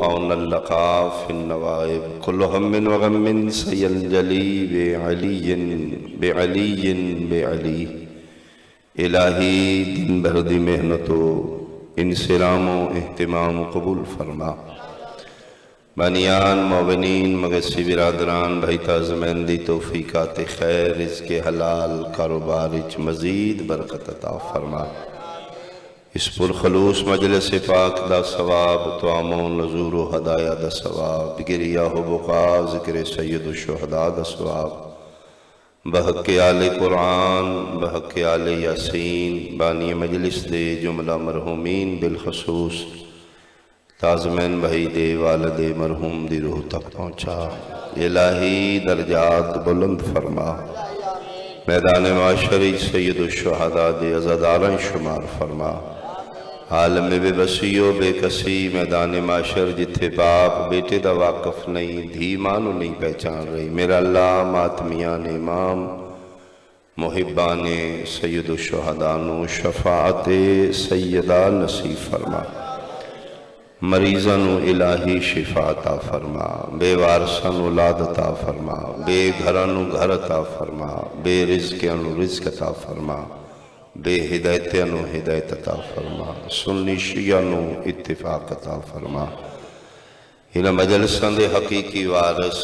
عون اللقاء في النوائب كل هم وغم سينجلي بعلي الہی دن بھر دی محنت و انسلام و اہتمام قبول فرما بانیان مومنین مگسی برادران بھائی تعظمین دی توفیقات خیر رزق حلال کاروبار اچ مزید برکت عطا فرما اس پرخلوص مجلس پاک دا ثواب توامون نزور و ہدایہ دا ثواب گریہ و بقا ذکر سید الشہداء دا ثواب بحق آل قرآن بحق آل یاسین بانی مجلس دے جملہ مرحومین بالخصوص تعظمین بھائی دے والد مرحوم دی روح تک پہنچا الہی درجات بلند فرما میدان معاشری سید الشہداء دے عزادارن شمار فرما عالم بے بسی و بے کسی میدان معاشر جتھے باپ بیٹے دا واقف نہیں دھی مانو نہیں پہچان رہی میرا اللہ ماتمیان امام محبان سید الشہداء نو شفاعت سیدہ نصیب فرما مریضاں نو الہی شفا عطا فرما بے وارثاں نو اولاد عطا فرما بے گھراں نو گھر عطا فرما بے رزقاں نو رزق عطا فرما بے ہدایتاں نو ہدایت عطا فرما سنی شیعہ نو اتفاق عطا فرما انہاں مجلساں دے حقیقی وارث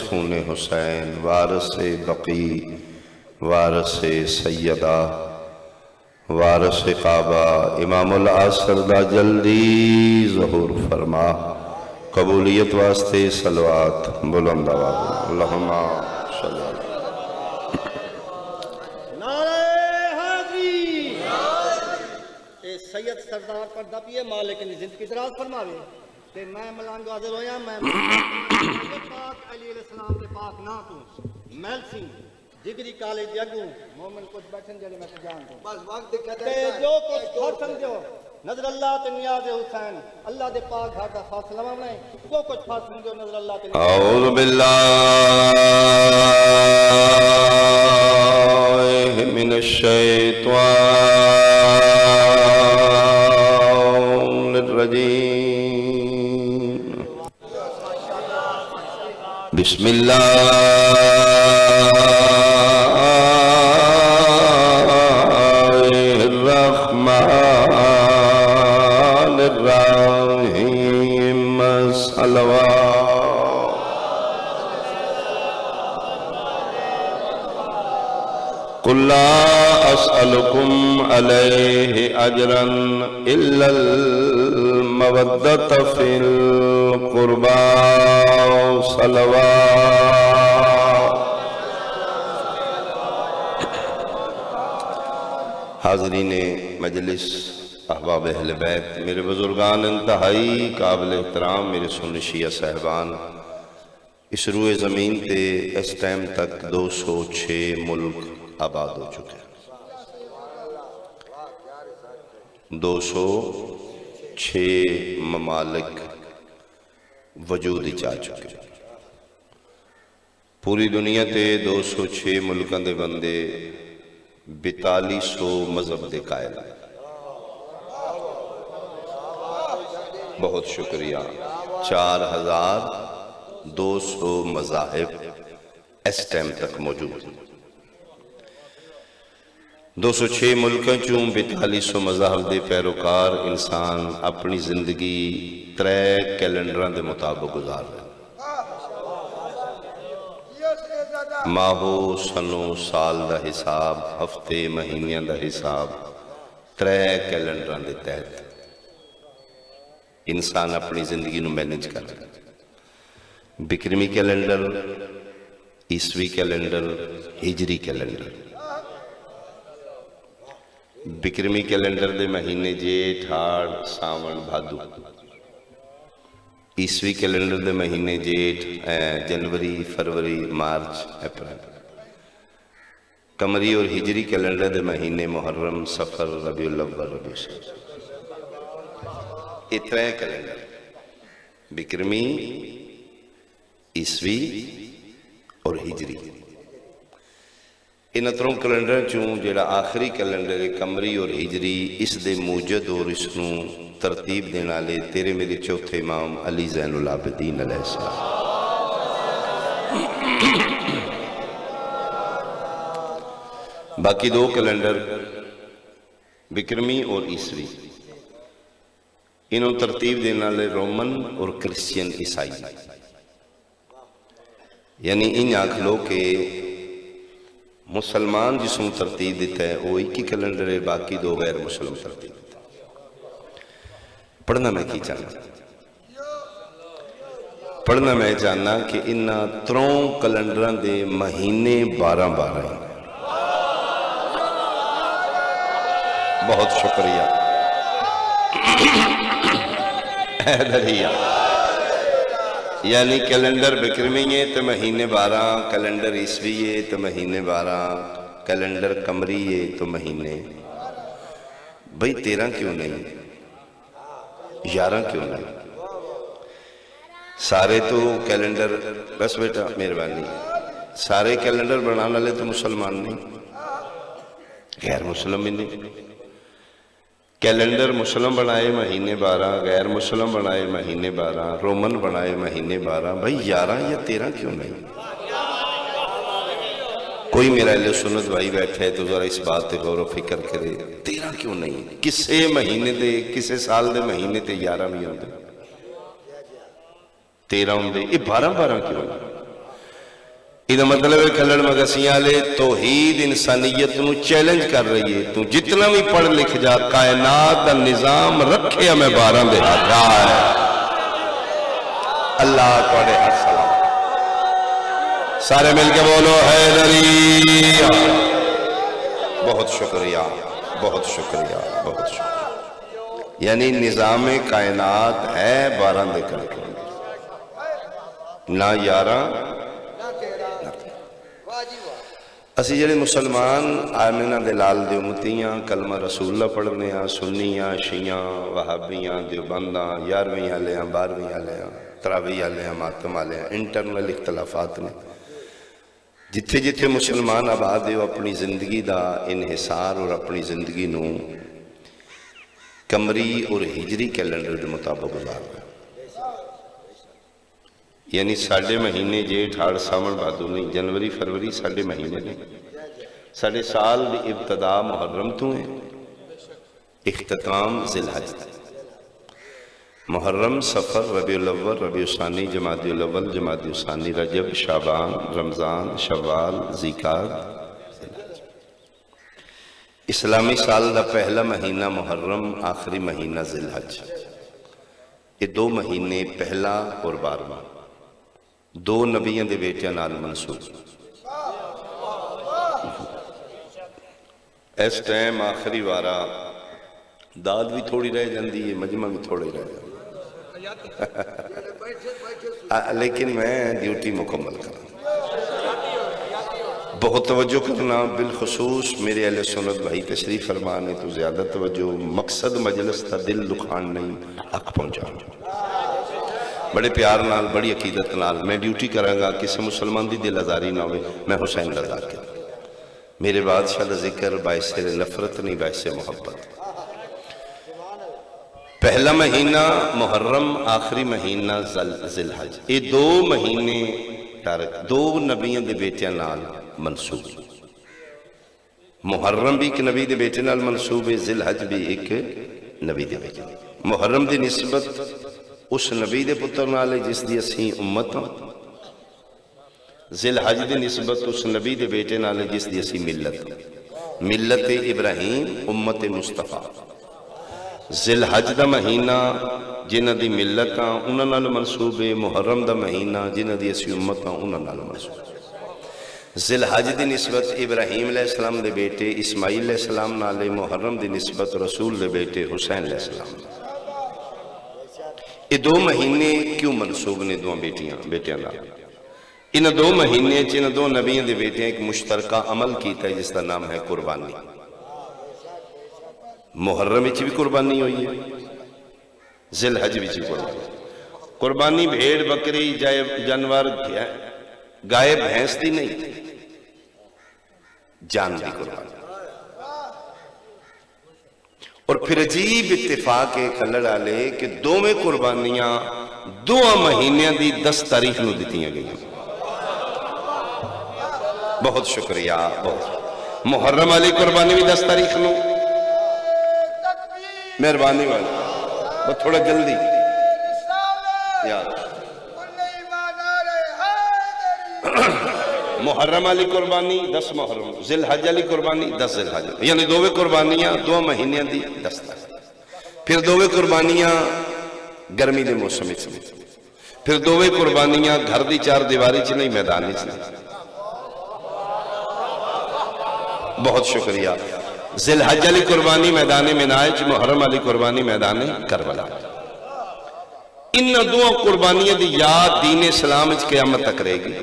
خون حسین وارث بقی وارث سیدہ وارث کعبہ امام العصر دا جلدی ظہور فرما قبولیت واسطے صلوات بلند آواز اللہم صلی اللہ سید سردار پر دبیے مالک نے زندگی دراز فرماوے کہ میں ملانگو حاضر ہویا میں پاک علیہ السلام کے پاک نہ تو محل سنگھ ڈگری کالج دی اگوں مومن کچھ بیٹھن جڑے میں جان دوں بس وقت دکھا دے جو کچھ پڑھ سمجھو نظر اللہ تے نیاز حسین اللہ دے پاک گھر دا فاصلہ میں جو کچھ پڑھ سمجھو نظر اللہ تے اعوذ باللہ من الشیطان الرجیم بسم اللہ قل لا أسألكم عليه أجرا إلا المودة في القربى صلوات حاضرین مجلس احباب اہل بیت میرے بزرگان انتہائی قابل احترام میرے سنی شیعہ صاحبان اس روئے زمین تے اس ٹائم تک 206 ملک آباد ہو چکے 206 ممالک وجود چاہ چکے پوری دنیا تے 206 ملکاں دے بندے 4200 مذہب دے قائل ہیں بہت شکریہ 4200 مذاہب اس ٹائم تک موجود ہیں 206 ملکوں چوں 4200 مذاہب دے پیروکار انسان اپنی زندگی 3 کیلنڈراں دے مطابق گزار رہے ماہو سنو سال دا حساب ہفتے مہینیاں دا حساب 3 کیلنڈراں دے تحت انسان اپنی زندگی نو مینج کر رہے بکرمی کیلنڈر عیسوی کیلنڈر ہجری کیلنڈر بکرمی کیلنڈر دے مہینے جیٹھ ہاڑ ساون بھادو عیسوی کیلنڈر دے مہینے جیٹھ جنوری فروری مارچ اپریل قمری اور ہجری کیلنڈر دے مہینے محرم سفر ربیع الاول ربیع الثانی یہ 3 کیلنڈر بکرمی عیسوی اور ہجری ان تروں کیلنڈر چوں جڑا آخری کیلنڈر ہے قمری اور ہجری، اس دے موجد اور اس نوں ترتیب دین والے تیرے میرے چوتھے امام علی زین العابدین علیہ السلام۔ باقی دو کیلنڈر بکرمی اور عیسوی، انہوں ترتیب دین والے رومن اور کرسچین عیسائی، یعنی ان آنکھ لو کہ مسلمان جس کو ترتیب دیتا ہے وہ ایک ہی کیلنڈر ہے، باقی دو غیر مسلم ترتیب دیتا ہے۔ پڑھنا میں کی چاہنا پڑھنا میں چاہنا کہ ان تروں کیلنڈران دے مہینے 12 ہیں۔ بہت شکریہ حیدریہ، یعنی کیلنڈر بکرمی ہے تو مہینے 12، کیلنڈر عیسوی ہے تو مہینے 12، کیلنڈر قمری ہے تو مہینے بھئی 13 کیوں نہیں، 11 کیوں نہیں؟ سارے تو کیلنڈر، بس بیٹا مہربانی، سارے کیلنڈر بنانے والے تو مسلمان نہیں، غیر مسلم ہی نہیں۔ کیلنڈر مسلم بنائے مہینے 12، غیر مسلم بنائے مہینے 12، رومن بنائے مہینے 12، بھئی 11 یا 13 کیوں نہیں؟ کوئی میرا اہل سنت بھائی بیٹھے ہے تو ذرا اس بات تے غور و فکر کرے، 13 کیوں نہیں؟ کسے مہینے دے، کسے سال دے مہینے تے 11 بھی ہوندے، 13 ہوندے، یہ 12 کیوں نہیں؟ یہ مطلب ہے کھلڑ مگسیاں لے توحید انسانیت نو چیلنج کر رہی ہے، تو جتنا بھی پڑھ لکھ جا، کائنات دا نظام رکھے ہمیں 12 دے ہاتھ ہے۔ اللہ توڑے السلام، سارے مل کے بولو حیدریہ۔ بہت شکریہ، بہت شکریہ، بہت شکریہ۔ یعنی نظام کائنات ہے 12 دے کر کے، نہ 11 اسی جڑے مسلمان آمنہ دلال دے امتیاں، کلمہ رسول اللہ پڑھنے ہیں، سنیاں، شیعاں، وہابیاں، دیوبنداں، 11ویں آلیاں، 12ویں آلیاں، تراویح آلیاں، ماتم آلیاں، انٹرنل اختلافات نے جتھے جتھے مسلمان آباد دے اپنی زندگی دا انحصار اور اپنی زندگی نو قمری اور ہجری کیلنڈر دے مطابق گزار رہے ہیں۔ یعنی ساڑھے مہینے جیٹھ، ہاڑ، ساون، بھادر نہیں، جنوری فروری ساڑھے مہینے نہیں، ساڑھے سال دی ابتدا محرم تو ہیں، اختتام ذی الحج، محرم، صفر، ربیع الاول، ربیع الثانی، جمادی الاول، جمادی الثانی، رجب، شعبان، رمضان، شوال، ذیقعد، اسلامی سال دا پہلا مہینہ محرم، آخری مہینہ ذی الحج، یہ 2 مہینے پہلا اور 12واں 2 نبیوں دے بیٹیاں نال منسوب۔ اس ٹائم آخری وارا داد بھی تھوڑی رہ جاندی ہے، مجمع بھی تھوڑی رہ جاندی لیکن میں ڈیوٹی مکمل کروں، بہت توجہ کرنا، بالخصوص میرے اہل سنت بھائی تشریف فرمانے تو زیادہ توجہ، مقصد مجلس تھا دل دکھان نہیں، حق پہنچانا، بڑے پیار نال، بڑی عقیدت نال میں ڈیوٹی کروں گا، کسی مسلمان دی دل آزاری نہ ہوئے، میں حسین رضا کے میرے بادشاہ دا ذکر باعث نفرت نہیں، باعث محبت۔ پہلا مہینہ محرم، آخری مہینہ ذی الحج، یہ 2 مہینے 2 نبیوں دے بیٹیاں نال منسوب، محرم بھی ایک نبی دے بیٹے نال منسوب ہے، ذی الحج بھی ایک نبی دے بیٹے، محرم دی نسبت اس نبی دے پتر نال ہے جس دی اسی امت ہوں، ذی الحج دی نسبت اس نبی دے بیٹے نال ہے جس دی اسی ملت، ملت ابراہیم، امت مصطفیٰ۔ ذی الحج دا مہینہ جنہ دی ملت ہاں انہاں نال منسوب ہے، محرم دا مہینہ جنہ دی اسی امت ہاں انہاں نال منسوب ہے۔ ذی الحج دی نسبت ابراہیم علیہ السلام دے بیٹے اسماعیل علیہ السلام نال، محرم دی نسبت رسول دے بیٹے حسین علیہ السلام۔ یہ 2 مہینے کیوں منسوب نے 2 بیٹیاں نال؟ ان 2 مہینے ان 2 نبیوں دے بیٹے ایک مشترکہ عمل کیتا ہے جس کا نام ہے قربانی۔ محرم وچ بھی قربانی ہوئی ہے، ذی الحج وچ بھی قربانی بھیڑ بکری جانور گائے بھینس دی نہیں، جان دی قربانی. اور پھر عجیب اتفاق ہے کھلڑ والے کہ دوویں قربانیاں 2 مہینیاں دی 10 تاریخ نو دتیاں گئیاں. بہت شکریہ. بہت محرم والی قربانی بھی 10 تاریخ نو. مہربانی والی بس تھوڑا جلدی یاد. محرم والی قربانی 10 محرم، ذی الحج والی قربانی 10 ذی الحج، یعنی دوویں قربانیاں 2 مہینیاں دی 10 تاریخ. پھر دوویں قربانیاں گرمی دے موسم وچ، پھر دوویں قربانیاں گھر دی 4 دیواری چ نہیں، میدان چ نہیں. بہت شکریہ. ذی الحج والی قربانی میدان مناء وچ، محرم والی قربانی میدان کربلا. ان 2 قربانیاں دی یاد دین اسلام وچ قیامت تک رہے گی.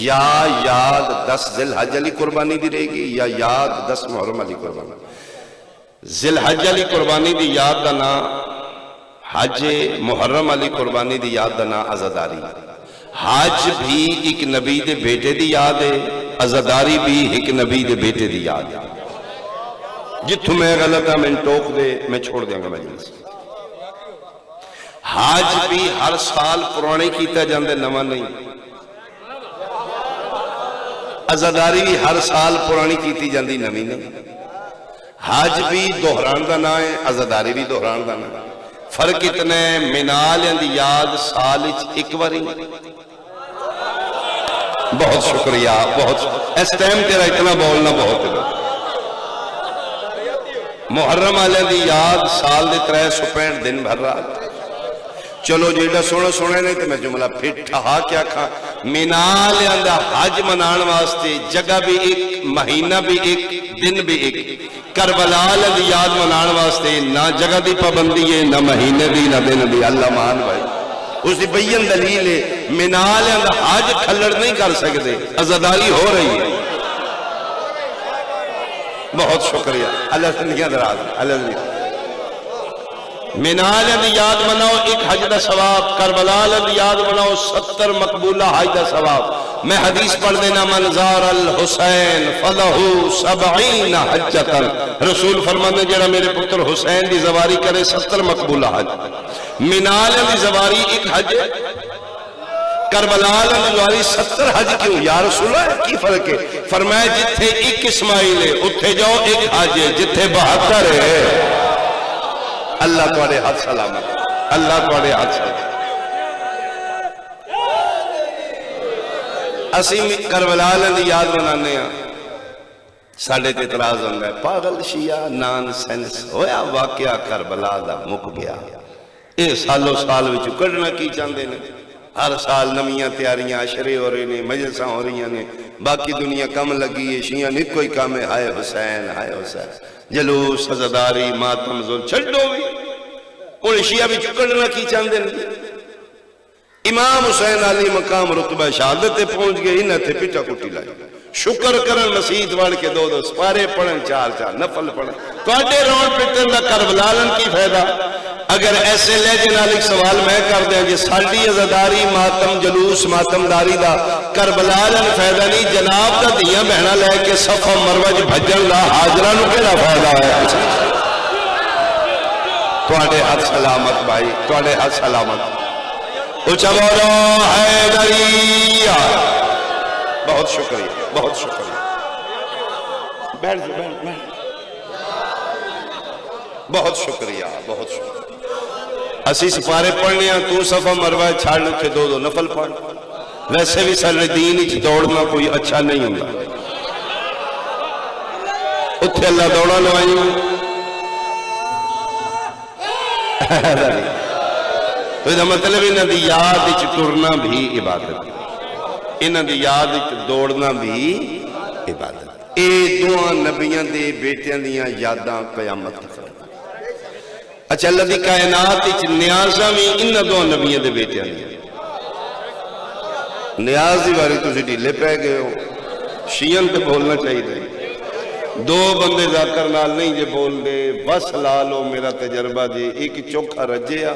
یا یاد 10 ذی الحج والی قربانی دی رہے گی، یا یاد 10 محرم والی قربانی. ذی الحج والی قربانی دی یاد دا نام حج، محرم والی قربانی دی یاد دا نام عزاداری. حج بھی ایک نبی دے بیٹے دی یاد ہے، عزاداری بھی ایک نبی دے بیٹے دی یاد ہے. جتھوں میں غلط ہاں میں ٹوک دے، میں چھوڑ دیں گا مجلس. حج بھی ہر سال پرانے کیتا جاندے، نواں نہیں. عزاداری بھی ہر سال پرانی کیتی جاندی، نویں نہیں. حج بھی دہران دا نام ہے، عزاداری بھی دہران دا نام ہے. فرق اتنا ہے منال دی یاد سال وچ ایک باری. بہت شکریہ. بہت اس ٹائم تیرا اتنا بولنا بہت ہے. محرم والے دی یاد سال دے 365 دن بھر رات. چلو جیڑا سونا سونا نہیں تو میں جملہ پھر ٹھہا کیا کھا. منال دا حج منان واسطے جگہ بھی ایک، مہینہ بھی ایک، دن بھی ایک. کربلا دی یاد منان واسطے نہ جگہ دی پابندی ہے، نہ مہینے دی، نہ دن دی. اللہ مان بھائی اس دی بین دلیل ہے. منال دا حج کھلڑ نہیں کر سکتے، عزاداری ہو رہی ہے. بہت شکریہ. اللہ زندگیاں دراز. اللہ زندگیاں. منال دی یاد مناؤ، ایک حج دا ثواب. کربلا دی یاد مناؤ، 70 مقبولہ حج دا ثواب. میں حدیث پڑھ دینا، من زار الحسین فلہو 70 حجتا. رسول فرمانے جڑا میرے پتر حسین دی زواری کرے 70 مقبولہ حج. منال دی زواری ایک حج، کربلا دی زواری 70 حج کیوں یا رسول اللہ؟ کی فرق ہے؟ فرمایا جتھے ایک اسماعیل ہے اتھے جاؤ ایک حج ہے، جتھے 72 ہے. اللہ تواڈے ہاتھ سلامت. اللہ تواڈے ہاتھ سلامت. اسی کربلا دی یاد منانے ہیں، ساڑھے تے اعتراض ہوں گے پاگل شیعہ نان سینس ہویا واقعہ کربلا دا مک گیا. اے سالوں سال وچ کڈنا کی چاہندے نے؟ ہر سال نمیاں تیاریاں عشرے ہو رہے نے، مجلساں ہو رہی نے، باقی دنیا کم لگی ہے، شیعہ نے کوئی کام ہے. ہائے حسین، ہائے حسین. جلوس، عزاداری، ماتم، ظلم چھڑو بھی. ان شیعہ بھی چکڑنا کی چاہندے نے؟ امام حسین علی مقام رتبہ شہادت تے پہنچ گئے، انہاں تے پٹا کٹی لائی. شکر کرن مسجد وڑ کے 2 سپارے پڑھن، 4 نفل پڑھن. تواڈے رون پٹن دا کربلالن کی فائدہ؟ اگر ایسے لہجے نال ایک سوال میں کر دیا کہ ساڈی عزاداری، ماتم، جلوس، ماتمداری دا کربلالن فائدہ نہیں، جناب دا دیاں بہنا لے کے صفا مروہ وچ بھجن دا حاضراں نوں کیڑا فائدہ ہے؟ تواڈے ہاتھ سلامت بھائی، تواڈے ہاتھ سلامت. اچھا بولو حیدریہ. بہت شکریہ. بہت شکریہ. بیٹھ جاؤ، بیٹھ بیٹھ. بہت شکریہ. بہت شکریہ. اسی سپارے پڑھنے ہیں، تو صفا مروہ چھاڑ لکھے 2 نفل پڑھ. ویسے بھی سارے دین ہی دوڑنا کوئی اچھا نہیں ہوگا. اتھے اللہ دوڑا لوائی ہوں. تو یہ مطلب انہاں دی یاد وچ ٹرنا بھی عبادت ہے، انہاں دی یاد وچ دوڑنا بھی عبادت. اے 2 نبیاں دے بیٹیاں دیاں یاداں قیامت تک. اچھا اللہ دی کائنات وچ نیازاں بھی انہاں 2 نبیاں دے بیٹیاں دیاں. نیاز دی باری تسی ڈھیلے پہ گئے ہو، شیعہ تے بولنا چاہیے. 2 بندے ذاکر نال نہیں جے بول دے، بس لا لو میرا تجربہ جے. ایک چوکھا رجیا،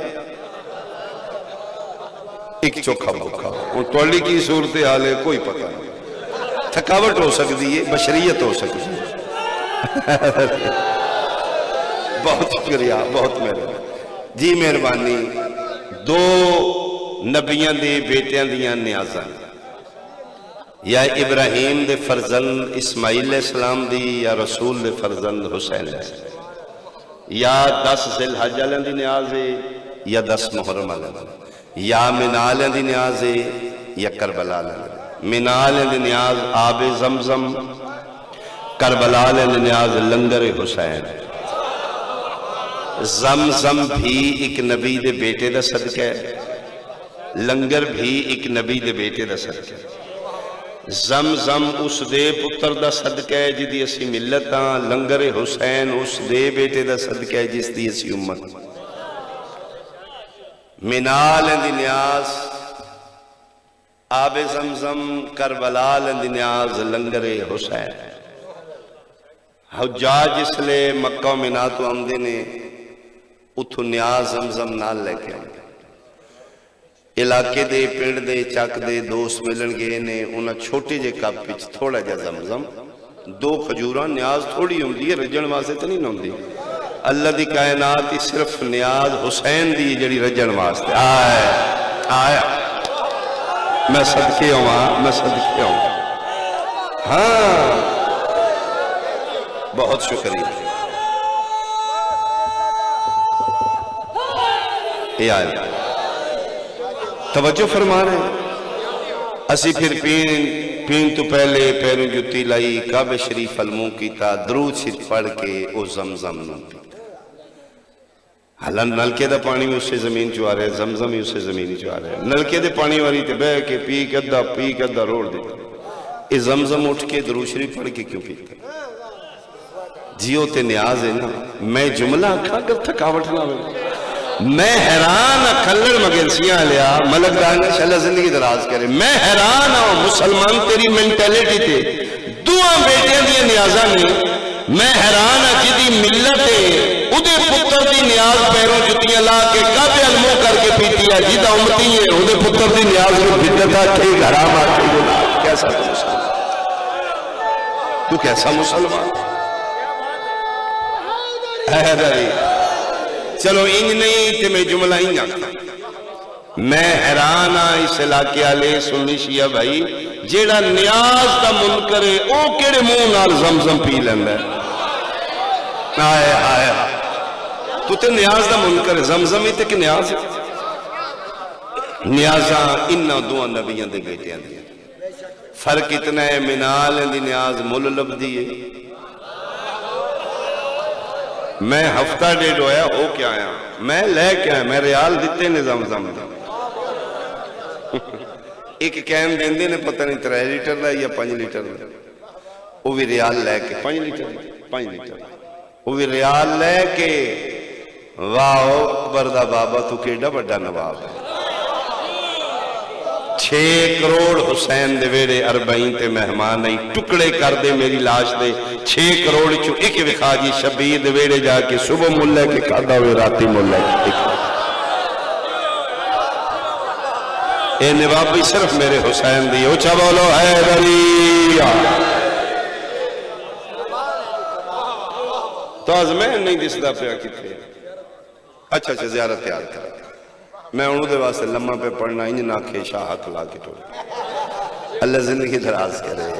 ایک چوکھا بھوکھا. اور توڑی کی صورت حال ہے کوئی پتہ نہیں. تھکاوٹ ہو سکتی ہے، بشریت ہو سکتی ہے۔ بہت شکریہ، بہت مہربانی جی، مہربانی۔ دو نبیاں دے بیٹیاں دیاں نیازاں، یا ابراہیم دے فرزند اسماعیل علیہ السلام دی، یا رسول دے فرزند حسین علیہ السلام، یا 10 ذی الحج والے دی نیاز ہے، یا 10 محرم والے دی، یا مینا والے دی نیاز ہے، یا کربلا والے دی۔ مینا والے دی نیاز آب زمزم، کربلا والے دی نیاز لنگر حسین۔ زمزم بھی ایک نبی دے بیٹے دا صدقہ ہے، لنگر بھی ایک نبی دے بیٹے دا صدقہ ہے۔ زمزم اس دے پتر دا صدقہ ہے جی دی اسی ملت ہاں، لنگر حسین اس دے بیٹے دا صدقہ ہے جس دی اسی امت۔ منال دی نیاز آب زمزم، کربلال دی نیاز لنگر حسین۔ حجاج اس لئے مکہ و منا تو آمدے نے اتھو نیاز زمزم نال لے کے آمدے، علاقے دے پنڈ دے چک دے دوست ملن گئے نے، انہاں چھوٹے جے کپ پچ تھوڑا جا زمزم، 2 کھجوراں، نیاز تھوڑی ہوندی ہے، رجن واسطے تو نہیں ہوندی۔ اللہ دی کائنات ہی صرف نیاز حسین دی جڑی رجن واسطے آیا۔ میں صدقے ہوں، میں صدقے ہوں۔ ہاں بہت شکریہ۔ یہ آئے توجہ فرما رہے ہیں۔ اسی پھر پین تو پہلے پیروں جتی لائی، کعبہ شریف الموں کیتا، درود شریف پڑھ کے او زمزم نوں پیتا۔ حالان نلکے دا پانی میں اسے زمین چوا رہے، زمزم ہی اسے زمین چوا رہے۔ نلکے دے پانی والی تے بہ کے پی کے ادھا روڑ دیتا، یہ زمزم اٹھ کے درود شریف پڑھ کے کیوں پیتا؟ جیو تے نیاز ہے نا۔ میں جملہ کھا کر تھکاوٹ نہ ہوئے، میں حیران کھلڑ مگنسیاں لیا، ملک دانے شاءاللہ زندگی دراز کرے، میں حیران ہوں مسلمان تیری منٹیلیٹی تے دعا بیٹیاں دیا نیازاں نے، میں حیران ہوں جدی ملت ہے ادھے پتر دی نیاز پیروں جتیاں لا کے کعبے المو کر کے پیتی ہے، جیدہ امتی ہے ادھے پتر دی نیاز میں بھدتا ٹھیک حرام آتے گناہ۔ کیسا تو مسلمان، تو کیسا مسلمان اے داری؟ چلو انج نہیں تے میں جملہ ہی آتا، میں حیران ہاں اس علاقے والے سنی شیعہ بھائی جیڑا نیاز دا منکر ہے او کیڑے منہ نال زمزم پی لیندا ہے؟ آئے تو تے نیاز دا منکر ہے، زمزم ہی تے کہ نیاز ہے؟ نیازاں انہاں دو نبیوں دے بیٹیاں دی، فرق اتنا ہے، منال دی نیاز مل لب دی ہے۔ میں ہفتہ ڈیڑھ ہویا ہو کیا آیا، میں لے کے آیا، میں ریال دیتے نے زمزم دا ایک کین دیندے نے پتہ نہیں 3 لیٹر دا یا 5 لیٹر دا، وہ بھی ریال لے کے 5 لیٹر وہ بھی ریال لے کے، واہ اکبر دا بابا تو کیڑا بڑا نواب ہے۔ 6 کروڑ حسین دے ویڑے 40 تے مہمان نہیں، ٹکڑے کر دے میری لاش دے، 6 کروڑ چو ایک وکھا جی شبیر دے ویڑے جا کے صبح ملے کے کھادا ہوئے راتی ملے کے۔ اے نواب بھی صرف میرے حسین دی، اچھا بولو حیدری۔ تو آج میں نہیں دسدا پیا کتنے، اچھا زیارت تیار کر، میں انہوں دے واسطے لمحہ پہ پڑھنا انج نہ کھے شاہ ہاتھ لا کے ٹوڑ۔ اللہ زندگی دراز کرے،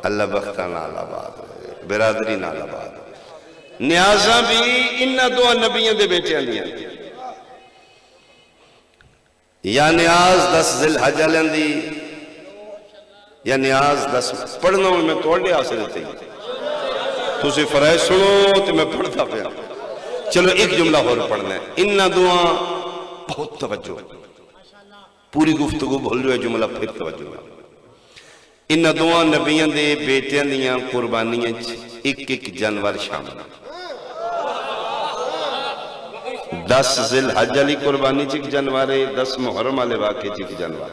اللہ بختہ نال آباد رہے، برادری نال آباد۔ نیازاں بھی انہاں دو نبیوں دے بیٹے آلیاں، یا نیاز 10 ذی الحج والے دی، یا نیاز 10 پڑھنا ہوں میں توڑے آسے دیتے ہی، تو سے فرائض سنو تو میں پڑھتا پیا۔ چلو ایک جملہ اور پڑھنا ہے، انہاں دعا بہت توجہ، پوری گفتگو بھول جو ہے جملہ پھر توجہ ہے۔ انہاں دعا نبیوں دے بیٹیاں دیاں قربانیاں ایک جانور شامل، 10 ذی الحج علی قربانی چک جانور ہے، 10 محرم والے واقعے چک جانور،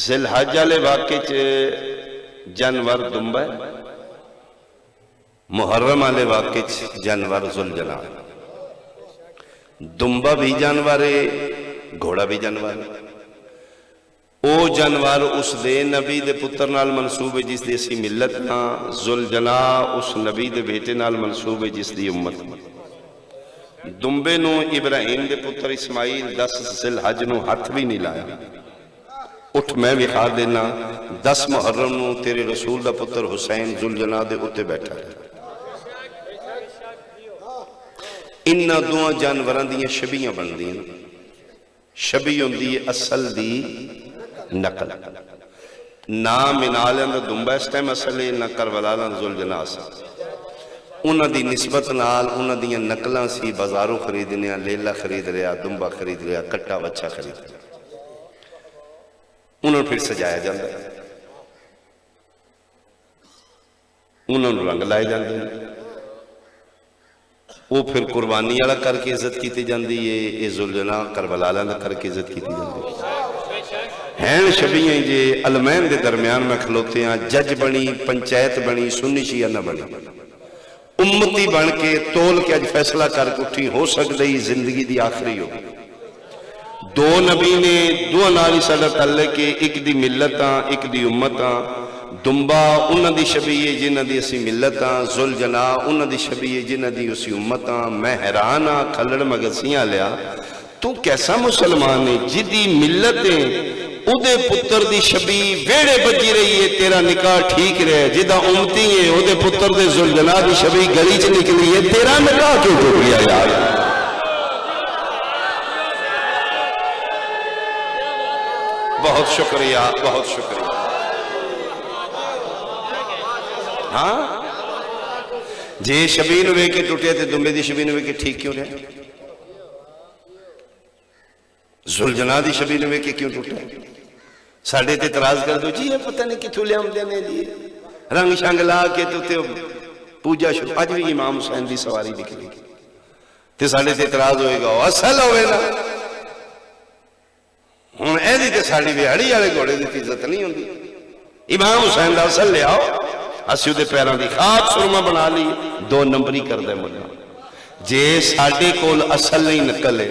ذی الحج والے واقعے چ جانور دمبا ہے، محرم والے واقعے چ جانور ذوالجلال۔ دمبا بھی جانور ہے، گھوڑا بھی جانور ہے، او جانور اس دے نبی دے پتر نال منسوب ہے جس دی اسی ملت نا، ذوالجنا اس نبی دے بیٹے نال منسوب ہے جس دی امت نا۔ دمبے نو ابراہیم دے پتر اسماعیل 10 ذی الحج نو ہاتھ بھی نہیں لایا۔ اٹھ میں وکھا دینا 10 محرم نو تیرے رسول دا پتر حسین ذوالجنا دے اتے بیٹھا ہے۔ انہاں دوہاں جانوراں دیاں شبیاں بن دیاں۔ شبی ہوندی ہے اصل دی نقل۔ نہ منالیاں دا دمبا اس ٹائم اصل ہے، نہ کربلا ذوالجنا اصل۔ انہاں دی نسبت نال انہاں دیاں نقلاں سی، بازاروں خریدنے، لیلا خرید رہا، دمبا خرید رہا، کٹا بچہ خرید رہا، انہوں نے پھر سجایا جاندہ ہے، انہوں نے رنگ لائے جاندے ہیں، وہ پھر قربانی والا کر کے عزت کیتی جاندی ہے، یہ ذوالجنا کربلا والا کر کے عزت کیتی جاندی ہے۔ ہیں شبیہیں جے علمین دے درمیان میں کھلوتے ہیں، جج بنی، پنچایت بنی، سنی شیعہ نہ بنی، امتی بن کے تول کے اج فیصلہ کر کے اٹھی، ہو سکتی زندگی دی آخری ہو۔ دو نبی نے دو نالی ساڈا تعلق ہے، ایک دی ملتاں ایک دی امتاں۔ دمبا انہاں دی شبیہ جنہاں دی اسی ملتاں، ذوالجنا انہاں دی شبیہ جنہاں دی اسی امتاں۔ میں حیران ہاں کھلڑ مگسیاں لیا، تو کیسا مسلمان ہے جدی ملتیں اودے پتر دی شبی ویڑے بجی رہی ہے، تیرا نکاح ٹھیک رہے، جدہ امتی ہے اودے پتر دے ذوالجنا دی شبی گلی چ نکلی ہے، تیرا نکاح کیوں ٹوٹ گیا یار؟ بہت شکریہ، بہت شکریہ۔ ہاں جے شبی نوے کے ٹوٹے تھے، دمبے دی شبی نوے کے ٹھیک کیوں رہے؟ ذوالجنا دی شبی نوے کے کیوں ٹوٹے؟ ساڑھے تے اعتراض کر دو، جی یہ پتہ نہیں کتھوں لے ہم دینے لیے، رنگ شنگ لا کے تو تے پوجا شروع۔ آج بھی امام حسین دی سواری نکلی تے ساڑھے تے اعتراض ہوئے گا، اصل ہوئے نا ہوں ایدی تے ساڑھی بہاڑی والے گھوڑے دی عزت نہیں ہوندی۔ امام حسین دا اصل لے آؤ، اسی دے پیران دی خاک سرما بنا لی، 2 نمبری کر دے مجھے۔ جے ساڑھے کول اصل نہیں نکلے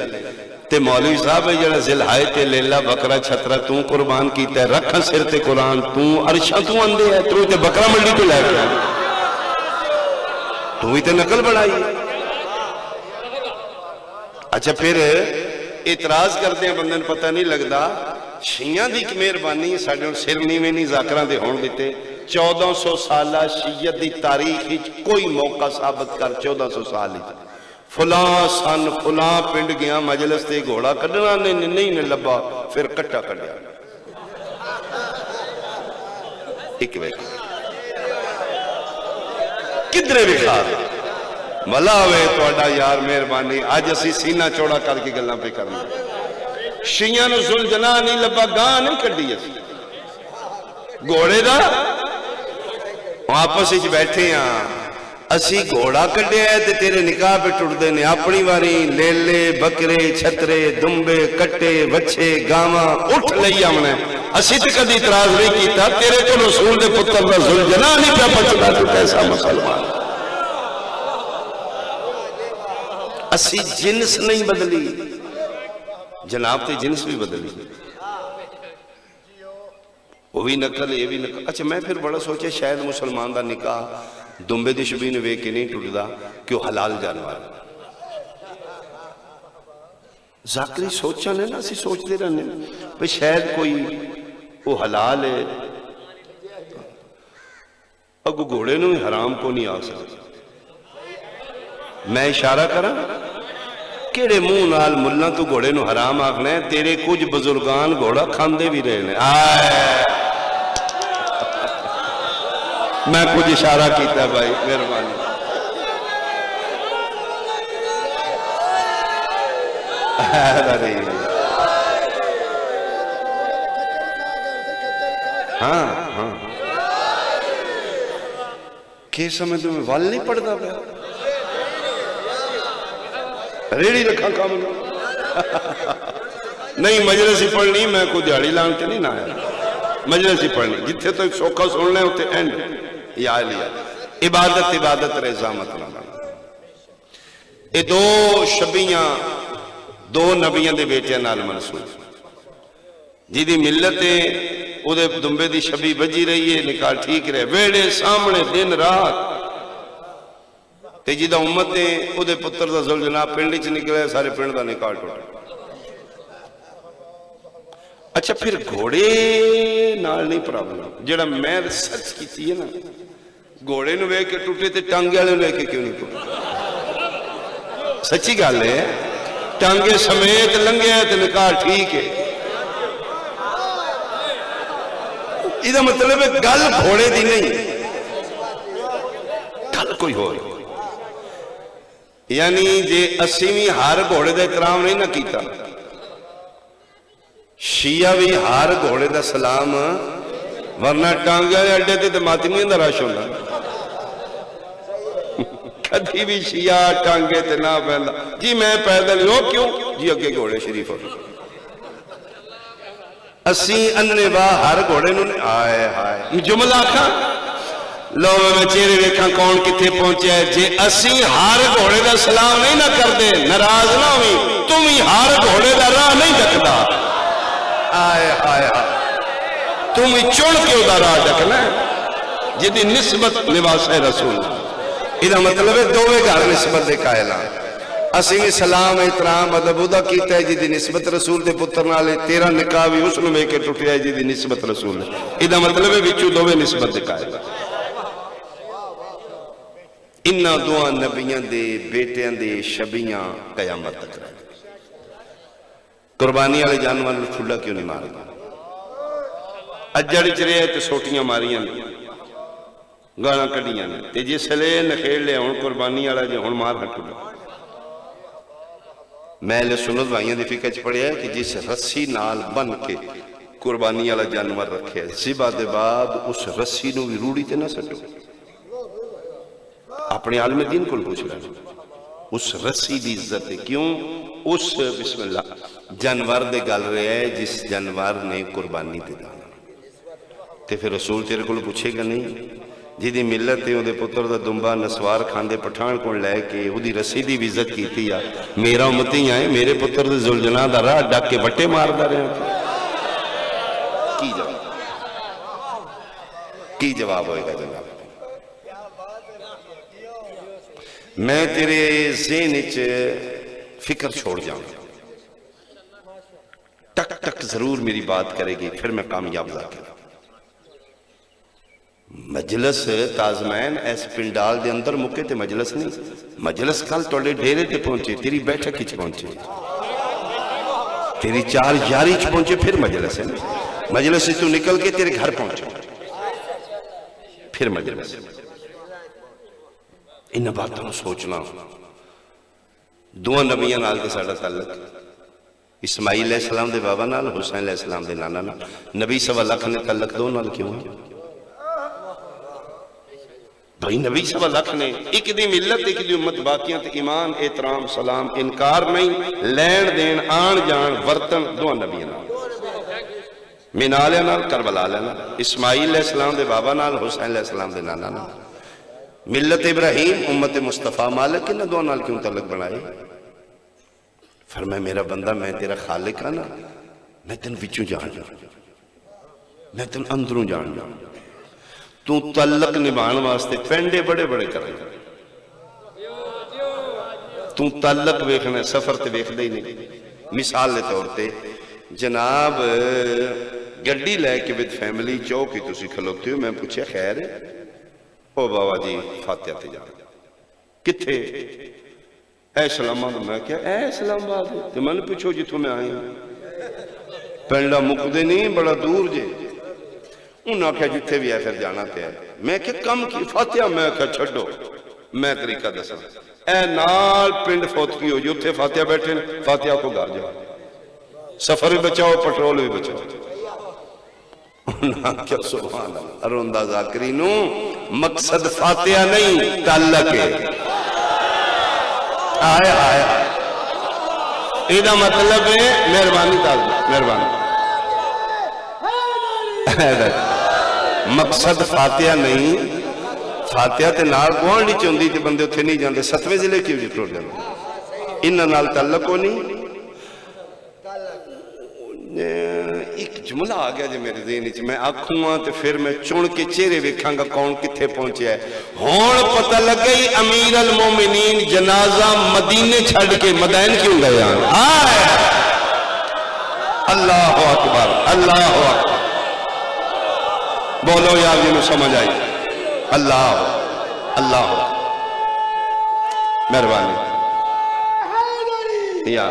تے مولوی صاحب ہے جڑا ذلحائے تے لیلہ بکرا چھترا توں قربان کیتا ہے، رکھا سر تے قرآن توں عرشہ توں اندے ہے، تو تے بکرا منڈی تو لے کے آئے، تو ہی تے نقل بڑھائی۔ اچھا پھر اعتراض کرتے ہیں بندن پتہ نہیں لگتا، شیعہ دی کی مہربانی ساڑھے سر نیویں نہیں ذاکران دے ہون دیتے۔ 1400 سالہ شیعت دی تاریخ ہی کوئی موقع ثابت کر، 1400 سال ہی فلاں سن فلاں پنڈ گیا مجلس تے گھوڑا کڈنا نے نہیں نے لبا، پھر کٹا کڈیا ایک ویک کدرے بھی خواہ ملا ہوئے توڑا یار مہربانی، آج اسی سینہ چوڑا کر کے گلنا پہ کرنا۔ شیعہ نو ذوالجنا نہیں لبا، گاں نہیں کڈی اسی گھوڑے دا آپس ہی بیٹھے ہیں، اسی گھوڑا کڈے ہے تے تیرے نکاح پہ ٹوٹ دینے، اپنی واری لیلے بکرے چھترے دمبے کٹے وچھے گاواں اٹھ لئی ہم نے، اسی تے کدی اعتراض نہیں کیتا، تیرے کو رسول دے پتر دا ذوالجنا نہیں پہ پچھتا، تو کیسا مسلمان؟ اسی جنس نہیں بدلی، جناب تے جنس بھی بدلی، وہ بھی نقل یہ بھی نقل۔ اچھا میں پھر بڑا سوچے شاید مسلمان دا نکاح دمبے دی شبی نے وے کے نہیں ٹوٹدا کہ وہ حلال جانور۔ ذاکری سوچا نے نا اسی سوچتے رہنے پہ شاید کوئی وہ حلال ہے، اگو گھوڑے نو حرام کو نہیں آ سکتا۔ میں اشارہ کرا کیڑے منہ نال ملہ تو گھوڑے نو حرام آکھنا ہے، تیرے کچھ بزرگان گھوڑا کھاندے بھی رہنے۔ میں کچھ اشارہ کیتا ہے بھائی مہربانی۔ ہاں ہاں کہ سمجھ تمہیں وال نہیں پڑھتا پہ ریڑی رکھا کام نہیں، مجلس ہی پڑھنی، میں کوئی دیہڑی لانتے نہیں نہ آیا، مجلس ہی پڑھنی جتھے تو ایک سوکھا سن لیں ہوتے اینڈ یا لیا عبادت عبادت رضا مطلب۔ یہ دو شبیاں دو نبیاں دے بیٹے نال منسوب، جی ملت ہے وہ دمبے دی شبی بجی رہی ہے، نکاح ٹھیک رہے، ویڑے سامنے دن رات، تے جی امت ہے وہ پتر دا ذوالجناب پنڈ چ نکلے، سارے پنڈ دا نکاح ٹوٹا۔ اچھا پھر گھوڑے نال نہیں پرابلم، جڑا میں ریسرچ کیتی ہے نا، گھوڑے نو ویکھ کے ٹوٹے تے ٹانگے والے ویکھ کے کیوں نہیں ٹوٹے؟ سچی گل ہے، ٹانگے سمیت لنگیا تے نکاح ٹھیک ہے۔ یہ مطلب ہے گل گھوڑے دی نہیں، گل کوئی ہو رہی، یعنی جے اسی بھی ہر گھوڑے دا احترام نہیں نہ کیتا، شیعہ بھی ہر گھوڑے دا سلام، ورنہ ٹانگے اڈے تے ماتمیاں دا رش ہونا، کدی بھی شیعہ ٹانگے تے نہ پہندا، جی میں پیدل ہو کیوں؟ جی اگے گھوڑے شریف ہو، اسی اننے با ہر گھوڑے نو آئے ہائے جملہ آکھاں لو میں چہرے ویکھاں کون کتھے پہنچے ہے، جے اسی ہر گھوڑے دا سلام نہیں نہ کر دے، ناراض نہ ہوئی، تم ہی ہر گھوڑے دا راہ نہیں ڈکدا، آئے ہائے تم ہی چن کے دا راہ ڈکنا ہے، جدی نسبت لباس رسول، یہ مطلب ہے دوویں گھر نسبت دے قائلاں، اسی بھی سلام احترام ادب ادا کیتا ہے جی نسبت رسول دے پتر نالے، تیرا نکاح بھی اس میں کے ٹوٹیا ہے جی نسبت رسول ہے، یہ مطلب ہے وچوں دوویں نسبت دے قائل۔ انہاں دوہاں نبیاں دے بیٹیاں دے شبیاں قیامت تک رہے، قربانی والے جانور ٹھلا کیوں نہیں ماردا؟ اجڑ چ رہے تے سوٹیاں ماریاں نے، گالاں کڈیاں نے، تے جس لے نکھیڑ لے ہن قربانی والا جے ہن مار ہٹلا۔ میں لے سنت بھائیاں دی فقہ چ پڑھیا ہے کہ جس رسی نال بن کے قربانی والا جانور رکھے، ذبح دے بعد اس رسی نو بھی روڑی تے نہ سٹو، اپنے عالم دین کو پوچھ رہے اس رسی دی عزت ہے، کیوں؟ اس بسم اللہ جانور دے گل رہے ہے جس جانور نے قربانی تے دانا، تے پھر رسول تیرے کو پوچھے گا نہیں جی دی ملت ہے وہ دے پتر دا دنبا نسوار کھاندے پٹھان کو لے کے وہ دی رسی دی بھی عزت کیتی ہے، میرا امتی آئے میرے پتر دے ذوالجناح دا راہ ڈاک کے بٹے مار دا رہے ہیں، کی جواب ہوئے گا جناب؟ میں تیرے ذہن وچ فکر چھوڑ جاؤں، ٹک ٹک ضرور میری بات کرے گی، پھر میں کامیاب ذاکر۔ مجلس تازمین ایس پنڈال دے اندر مکے تے مجلس نہیں، مجلس کل توڑے ڈیرے تے پہنچے، تیری بیٹھک کچھ پہنچے، تیری چار یاری چ پہنچے، پھر مجلس ہے، مجلس سے تو نکل کے تیرے گھر پہنچے، پھر مجلس۔ انہاں باتوں سوچنا، دوہاں نبیاں نال تے ساڈا تعلق، اسماعیل علیہ السلام دے بابا نال، حسین علیہ السلام دے نانا نال، نبی سوا لکھ نے تعلق دو نال کیوں ہے؟ بھائی نبی سوا لکھ نے ایک دی ملت ایک دی امت باقیاں تے ایمان احترام سلام انکار نہیں، لین دین آن جان ورتن دوہاں نبیاں نال، مینا علیہ نال کربلا علیہ نال، اسماعیل علیہ السلام دے بابا نال، حسین علیہ السلام دے نانا نال، ملت ابراہیم امت مصطفیٰ مالک انہاں دوہاں نال کیوں تعلق بنائے؟ فرمایا میرا بندہ میں تیرا خالق ہاں نا، میں تن وچوں جان جان، میں تن اندروں جان جان، تو تعلق نبھان واسطے پینڈے بڑے بڑے کر رہے تو تعلق ویکھنا سفر تے ویکھ دے ہی نہیں۔ مثال لے طور تے جناب گڈی لے کے ود فیملی چوک ہی تسی کھلوتے ہو، میں پوچھے خیر ہے؟ او بابا جی فاتحہ تے جانا، کتھے؟ اے اسلام آباد، میں کیا اے اسلام آباد ہے؟ تو میں نے پوچھو جتوں میں آئی ہوں، پینڈا مکدے نہیں بڑا دور جے، انہاں کہا جتھے بھی ہے پھر جانا تے ہے، میں کہا کم کی فاتحہ، میں کہا چھڑو میں طریقہ دسا، اے نال پنڈ فوت کی ہو جو اتھے فاتحہ بیٹھے فاتحہ کو گھر جاؤ، سفر بھی بچاؤ پٹرول بھی بچاؤ، انہاں کیا سبحان اللہ، روندہ ذاکرینو مقصد فاتحہ نہیں تعلق ہے، آئے آئے ایدہ مطلب ہے مہربانی تعلق، مہربانی مقصد فاتحہ نہیں، فاتحہ تے نال گوانڈی چوندی تے بندے اتھے نہیں جاندے، ستویں ضلع کیوں جی ٹوٹ جاندے، انہاں نال تعلق ہو نہیں، ایک جملہ آ گیا جی میرے ذہن وچ، میں آکھوں تے پھر میں چن کے چہرے ویکھاں گا کون کتھے پہنچیا ہے۔ ہون پتہ لگ گئی امیر المومنین جنازہ مدینے چھڈ کے مدائن کیوں گئے ہیں؟ اللہ اکبر، اللہ اکبر، بولو یار جنہوں سمجھ آئی، اللہ اللہ مہربانی یا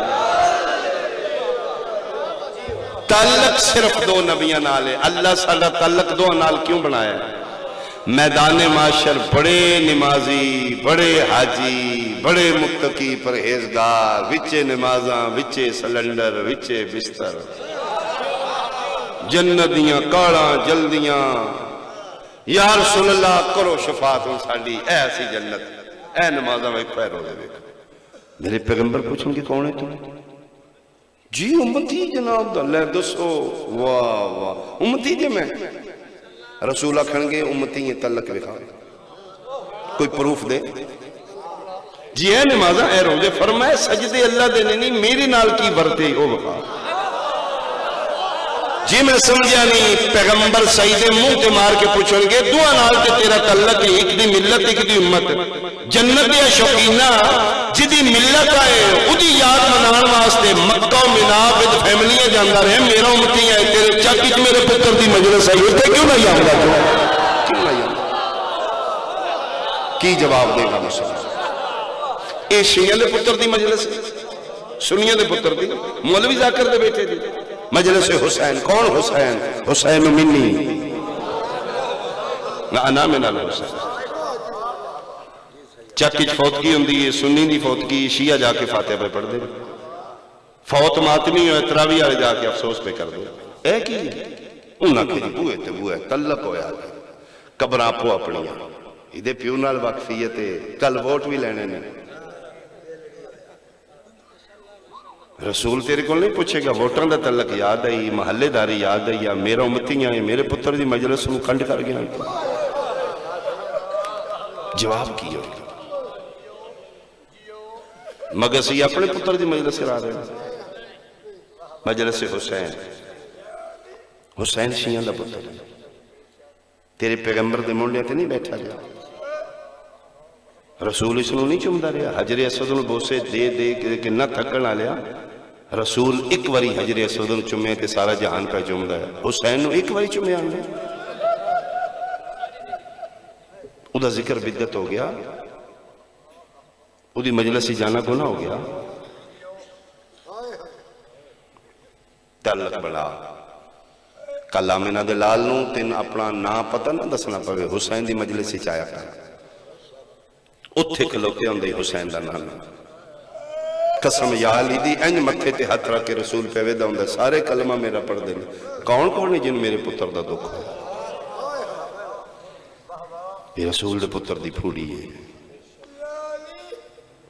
تعلق صرف دو نبیاں نال ہے۔ اللہ ساڈا تعلق دو نال کیوں بنایا ہے؟ میدان معاشر بڑے نمازی، بڑے حاجی، بڑے متقی پرہیزگار، وچے نمازاں، وچے سلنڈر، وچے بستر، جنت دیاں کاڑاں جلدیاں، یا رسول اللہ کرو شفاعت ان ساڈی، اے اسی جنت، اے نمازاں ویکھ پہ روزے ویکھ۔ میرے پیغمبر پوچھیں گے کون ہے تو؟ جی امتی جناب دا، لے دسو، واہ واہ امتی جی میں، رسول آکھن گے امتی یہ تعلق لکھا، کوئی پروف دے؟ جی اے نمازاں اے روزے، فرمائے سجدے اللہ دے نہیں میری نال کی ورتے او بخا۔ جی میں سمجھا نہیں، پیغمبر سیدے منہ تے مار کے پوچھیں گے دعا نال تے تیرا تعلق ہے، ایک دی ملت ایک دی امت، جنت یا شوقینہ جدی ملت آئے ادھی یاد منان واسطے مکہ و منا وچ فیملیاں جاندا رہے، میرا امتی ہے تیرے چاکی چ میرے پتر دی مجلس آئی تے کیوں نہیں آندا؟ کیوں نہیں آندا؟ کی جواب دے گا مسلمان؟ اے شیعہ دے پتر دی مجلس ہے، سنیاں دے پتر دی، مولوی ذاکر دے بیٹے دی مجلس حسین۔ کون حسین؟ حسین منی انا من الحسین۔ چاکی فوتگی ہوندی ہے، سنی دی فوتگی، شیعہ جا کے فاتحہ پہ پڑھ دے، فوت ماتمی ہوئے تراویح والے جا کے افسوس پہ کر دے۔ اے کی انہاں کے جی بوئے تے بوئے تعلق ہویا قبراں پو اپنیاں، ادھے پیو نال واقفیت ہے، کل ووٹ بھی لینے نے۔ رسول تیرے کو نہیں پوچھے گا ووٹاں دا تعلق یاد آئی، محلے داری یاد آئی، یا میرا امتی آئے میرے پتر دی مجلس نو کنڈ کر گیا؟ جواب کی ہوگا؟ مگر سی اپنے پتر دی مجلس کرا رہے ہیں، مجلس حسین، حسین شیعہ دا پتر، تیرے پیغمبر دے منڈے تے نہیں بیٹھا گیا، رسول اس نو نہیں چمدا رہا، حجر اسود نو بوسے دے دے کہ نہ تھکن آ لیا، رسول ایک واری حجر اسود نو چمے تے سارا جہان کا چمدا ہے، حسین نو ایک واری چمے آنے، او دا ذکر بدعت ہو گیا، او دی مجلس جانا گناہ ہو گیا۔ تعلق بڑا کل آمینہ دے لال نو تین اپنا نا پتہ نہ دسنا پوے، حسین دی مجلس ہی چایا کرنا، اتھے کھلوتے ہوں دے حسین دا نانا، قسم یا علی دی انج متھے تے ہاتھ رکھ کے رسول پہ ویدہ ہوں دے سارے کلمہ میرا پڑھ دے، کون کون ہے جن میرے پتر دا دکھ ہو؟ یہ رسول دے پتر دی پھوڑی ہے،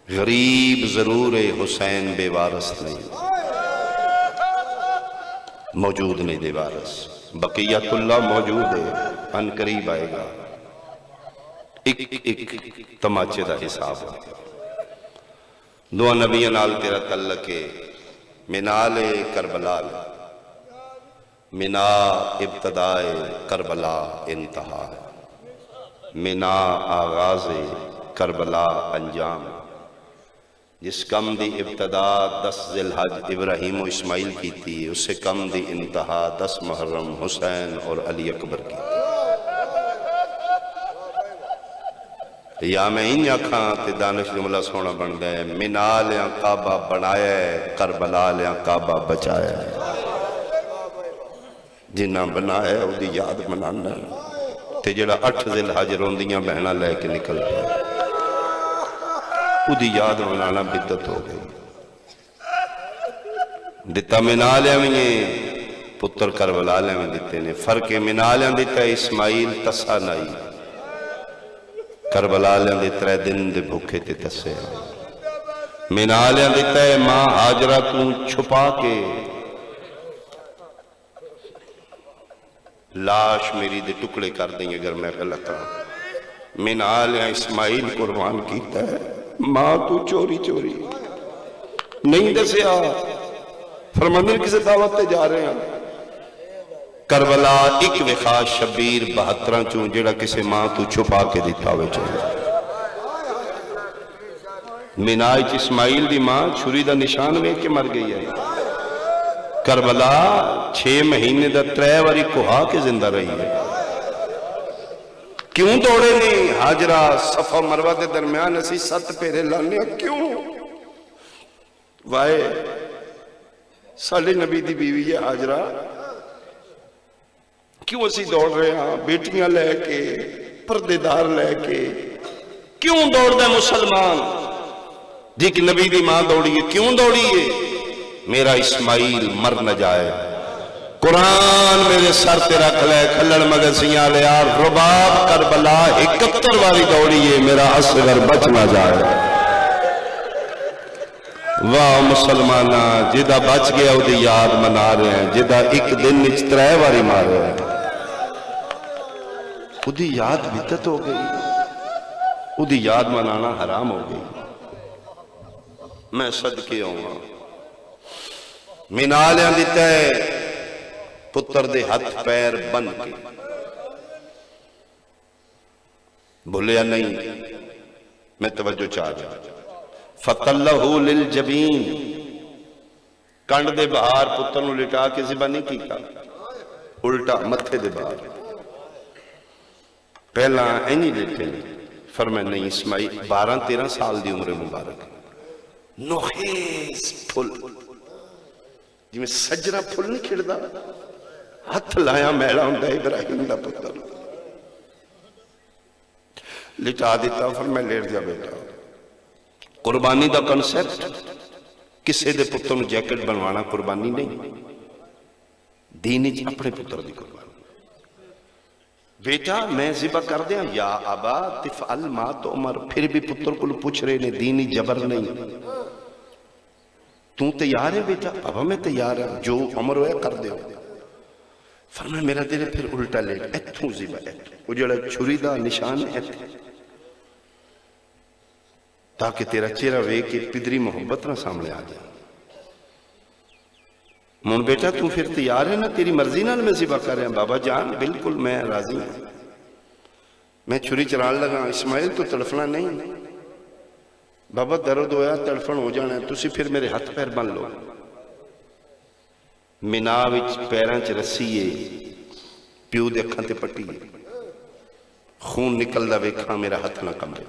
غریب ضرور ہے حسین بے وارث نہیں، موجود نہیں دے وارث، بقیت اللہ موجود ہے، ان قریب آئے گا، ایک تماچے دا حساب ہو۔ دو نبی نال تیرا تعلق ہے، منال کربلا، منا ابتداء کربلا انتہا، منا آغاز کربلا انجام، جس کم دی ابتدا 10 ذی الحج ابراہیم و اسماعیل کی تھی، اس سے کم دی انتہا 10 محرم حسین اور علی اکبر کی تھی۔ یا میں ہی آکھاں تے دانش جملہ سونا بن گئے، منا لیاں کعبہ بنایا ہے، کربلا لیاں کعبہ بچایا ہے، جنہ بنایا ہے وہ دی یاد منانا ہے، تے جڑا 8 ذی الحج روندیاں بہنا لے کے نکل گیا، وہ دی یاد منانا بدعت ہو گئی۔ دتا منا لیاں میں پتر کربلا لیاں میں دیتے نے، فرق منا لیاں دیتا ہے اسماعیل تسا نائی، کربلا لیاں دے 3 دن دے بھوکے تے تسے، منا لیاں دیتا ہے ماں حاجرہ تو چھپا کے لاش میری دے ٹکڑے کر دیں اگر میں غلط ہوں، منا لیاں اسماعیل قربان کیتا ہے، ماں تو چوری چوری نہیں دسیا، فرماندے کسی دعوت تے جا رہے ہیں کربلا ایک وخا شبیر 72 چوں جڑا کسی ماں تو چھپا کے دیتا ہوئے چاہیے مناج اسماعیل دی ماں چھری دا نشان میں کے مر گئی ہے کربلا 6 مہینے دا 3 واری کوہا کے زندہ رہی ہے کیوں دوڑے نہیں حاجرہ صفا مروہ دے درمیان اسی 7 پھیرے لانے کیوں وائے سالے نبی دی بیوی ہے حاجرہ کیوں اسی دوڑ رہے ہیں بیٹیاں لے کے پردے دار لے کے کیوں دوڑ دے مسلمان جی کہ نبی دی ماں دوڑیے کیوں دوڑیے میرا اسماعیل مر نہ جائے قرآن میرے سر تے رکھ لے کھلڑ مگسیاں لے یار رباب کربلا 71 والی دوڑیے میرا اصغر بچ نہ جائے واہ مسلمانہ جدہ بچ گیا وہ دی یاد منا رہے ہیں جدہ ایک دن نچ 3 واری مار رہے ہیں وہ دی یاد بدت ہو گئی وہ دی یاد منانا حرام ہو گئی میں صدقے ہوں منالیاں دیتا ہے پتر دے ہاتھ پیر بن کے بھولیا نہیں میں توجہ چاہ رہا فَتَلَّهُ لِلْجَبِينِ کنڈ دے باہر پتر نو لٹا کے زبا نہیں کیتا الٹا متھے دے باہر پہلا اینی لیتے فرمائے نہیں اسماعیل 12-13 سال دی عمر مبارک نوخیز پھل جی میں سجرہ پھل نہیں کھڑ دا ہاتھ لایا میڑا ہوں ابراہیم دا پتر لٹا دیتا فرمائے لیٹ جا بیٹا قربانی دا کنسپٹ کسے دے پتر جیکٹ بنوانا قربانی نہیں دینی جی اپنے پتر دی قربانی بیٹا میں ذبح کر دیا یا ابا تفعل ما تو عمر پھر بھی پتر کو پوچھ رہے نے دینی جبر نہیں تو تیار ہے بیٹا بابا میں تیار ہے جو عمر ہوئے کر دے فرمایا میرا دل پھر الٹا لیٹ ایتھوں ذبح وہ جڑا چھری دا نشان ہے تاکہ تیرا چہرہ وے کہ پدری محبت نہ سامنے آ جائے من بیٹا تم پھر تیار ہے نا تیری مرضی نال میں ذبح کر رہا ہوں بابا جان بالکل میں راضی ہوں میں چھری چران لگا اسماعیل تو تڑفنا نہیں بابا درد ہویا تڑفن ہو جانا ہے تسی پھر میرے ہاتھ پیر بن لو منا وچ پیراں چ رسیے پیو دے اکھاں تے پٹی خون نکلدا ویکھاں میرا ہاتھ نہ کمبے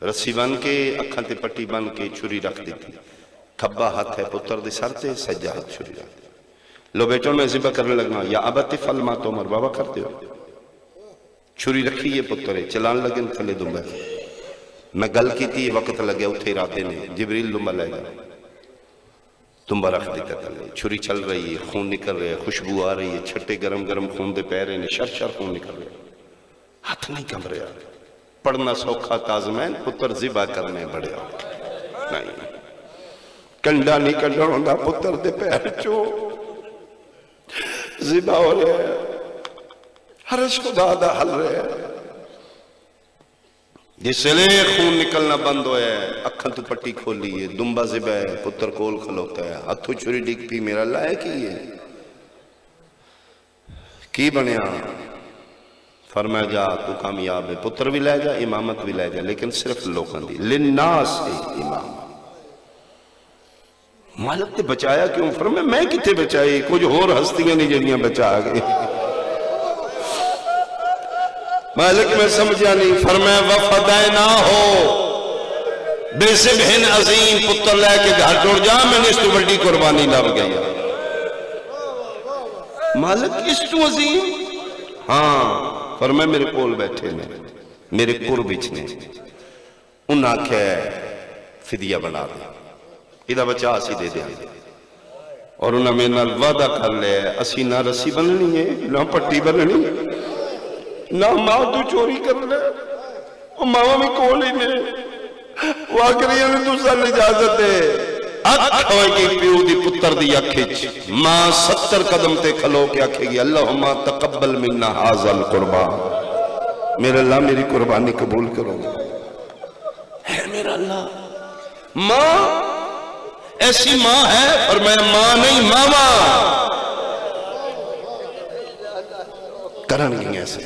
رسی بن کے اکھاں تے پٹی بن کے چھری رکھ دیتی کھبا ہاتھ ہے پتر دے سر تے سجا ہاتھ چھری رکھ دی لو بیٹوں میں ذبح کرنے لگنا یا ابت فل ما تو عمر بابا کرتے ہو چھری رکھی یہ پتر ہے چلان لگے تھلے دمبا میں گل کی تھی وقت لگے اتھے راتے نے جبریل دمبا لے گا دمبا رکھ دیتا تھلے چھری چل رہی ہے خون نکل رہا ہے خوشبو آ رہی ہے چھٹے گرم گرم خون دے پیرے نے شر شر خون نکل رہا ہے ہاتھ نہیں کم رہا پڑھنا سوکھا تازمین پتر ذبح کرنے بڑے ہو نہیں کنڈا نہیں کنڈا ہوندہ پتر دے پیر چو ذبح ہو رہے ہیں حرش خدا دا حل رہے ہیں جس لئے خون نکلنا بند ہویا ہے اکھن تو پٹی کھولی ہے دمبا ذبح ہے پتر کول کھلوتا ہے ہاتھو چھری ڈگ پی میرا اللہ ہے کی بنیا فرمایا جا تو کامیاب ہے پتر بھی لے جا امامت بھی لے جا لیکن صرف لوکاں دی للناس امام مالک تے بچایا کیوں فرمایا میں کتے بچائی کچھ اور ہستیاں نہیں جنیاں بچا گئے مالک میں سمجھا نہیں فرمایا وفدائنا ہو بے سبہن عظیم پتر لے کے گھر ٹوڑ جا میں نے اس تو بڑی قربانی لب گیا مالک اس تو عظیم ہاں فرمایا میرے کول بیٹھے نے میرے قربچ نے انہاں کہ فدیہ بنا دے ادھا بچہ اسی دے دیا اور انہاں میں نال وعدہ کر لے اسی نہ رسی بننی ہے نہ پٹی بننی نہ ماں تو چوری کر لے اور ماں بھی کول ہی نے واقعیہ نے دوسرا اجازت ہے اکھ ہوئے گی پیو دی پتر دی اکھچ ماں 70 قدم تے کھلو کے اکھے گی اللہم تقبل مننا حاضر القربان میرے اللہ میری قربانی قبول کرو ہے میرا اللہ ماں ایسی ماں ہے، فرمایا ماں نہیں ماما کرن گی ایسے.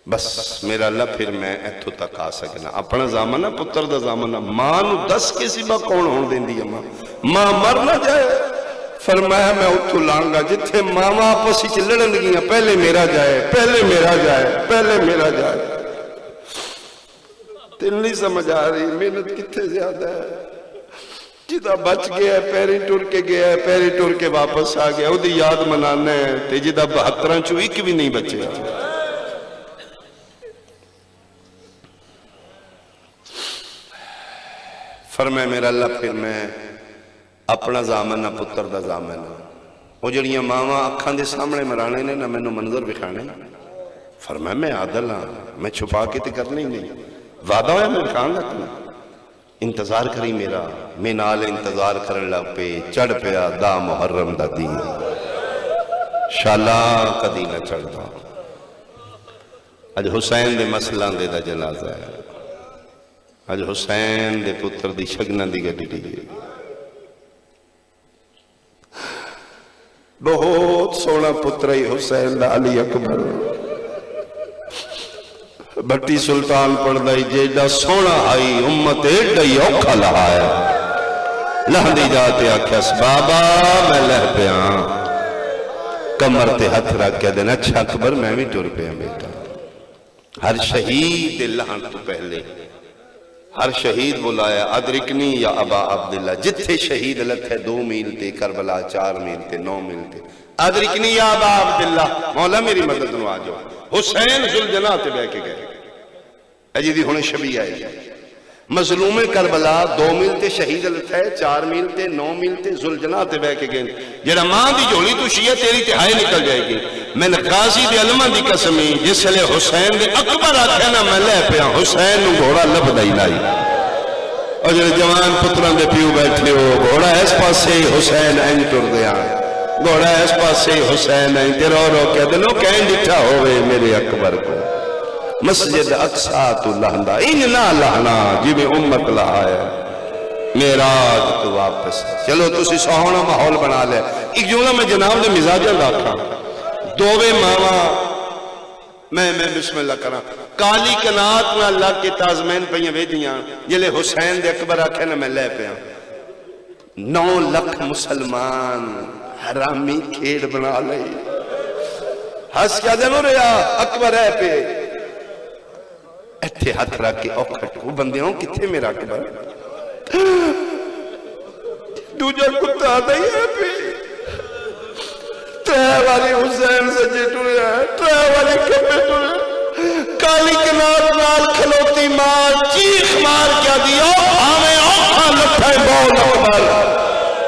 بس میرا اللہ پھر میں ایتھو تک آ سکنا. اپنا زامنہ پتر دا زامنہ ماں نو دس کے سبا کون ہون دین دی ماں مر نہ جائے. فرمایا میں اتھو لانگا جتھے ماما آپسی چ لڑن گیاں پہلے میرا جائے، پہلے میرا جائے، پہلے میرا جائے. تین نہیں سمجھ آ رہی محنت کتنے زیادہ ہے. جدہ بچ گیا ہے پیری ٹور کے گیا ہے، پیری ٹور کے واپس آ گیا، وہ دی یاد منانا ہے. تے جدہ 72 چو ایک بھی نہیں بچے. فرمایا میرا اللہ پھر میں اپنا زامنہ پتر دا زامنہ. وہ جڑیاں ماما اکھاں دے سامنے مرانے نے نہ مینوں منظر بکھانے. فرمایا میں عادل ہاں، میں چھپا کے تے کرنے ہی نہیں. وعدہ ہویا میں کھان لگنا. انتظار کری میرا. میں نال انتظار کرن لگ پہ چڑھ پیا دا محرم دا دین. شالا کدی نہ چڑھدا. اج حسین دے مسئلہ دے دا جنازہ ہے. اج حسین دے پتر دی شگنہ دی گڈی دی. بہت سونا پتر ہی حسین دا علی اکبر. بٹی سلطان پڑھ دائی جیدہ سونا آئی امت ایڈا ہی اوکھا لہایا. لہندی جاتے آکھیس بابا میں لہ پہ آن. کمر تے ہتھ رکھ کے دن اچھا اکبر میں بھی ٹور پہ ہیں بیٹا. ہر شہید لہن تو پہلے ہر شہید بلایا ادرکنی یا ابا عبداللہ. جتھے شہید لتھے 2 میل تے، کربلا 4 میل تے، 9 میل تے. ادرکنی یا ابا عبداللہ مولا میری مدد نو آ جاؤ. حسین ذوالجناح تے بے کے گئے. اجی دی ہونے شبی آئے مظلوم کربلا 2 میل تے شہید لتھے 4 میل تے 9 میل تے ذوالجناح تے بے کے گئے. جڑا ماں دی جولی تو شیعہ تیری تہائی نکل جائے گی. میں نے غازی دے علمہ دی قسمی جس لئے حسین دے اکبر آکھے نا میں لے پیا حسین نو گھوڑا لب دائی لائی. اور جو جوان پتران دے پیو بیٹھے ہو گھوڑا اس پاسے حسین این ٹر دیا. گھوڑا اس پاسے حسین این تے رو رو کے دنوں کہیں ڈٹھا ہوئے میرے اکبر کو. مسجد اقصا تو لہندا ان نہ لہنا جی میں امت لہایا. میراج تو واپس. چلو تسی سوہنا ماحول بنا لے. ایک جملہ میں جناب دے مزاجہ داکھا. دووے ماما میں بسم اللہ کرا. کالی کنات نہ اللہ کے تازمین پہیاں ویدیاں جلے حسین دے اکبر آکھے نا میں لے پیا. 9 لکھ مسلمان حرامی کھیڑ بنا لئی. ہس کیا دنوں رہا اکبر ہے پہ ایتھے ہاتھ رکھ کے اوکھٹ وہ بندے ہوں کتھے میرا اکبر. دوجہ کتا دائی ہے پہ ترہ والی حسین سے جیٹو رہا ہے. ترہ والی کبھے تو رہا ہے. کالی کنار نال کھلوتی مار چیخ مار کیا دیا ہمیں اوکھا لٹھا ہے بول اکبر.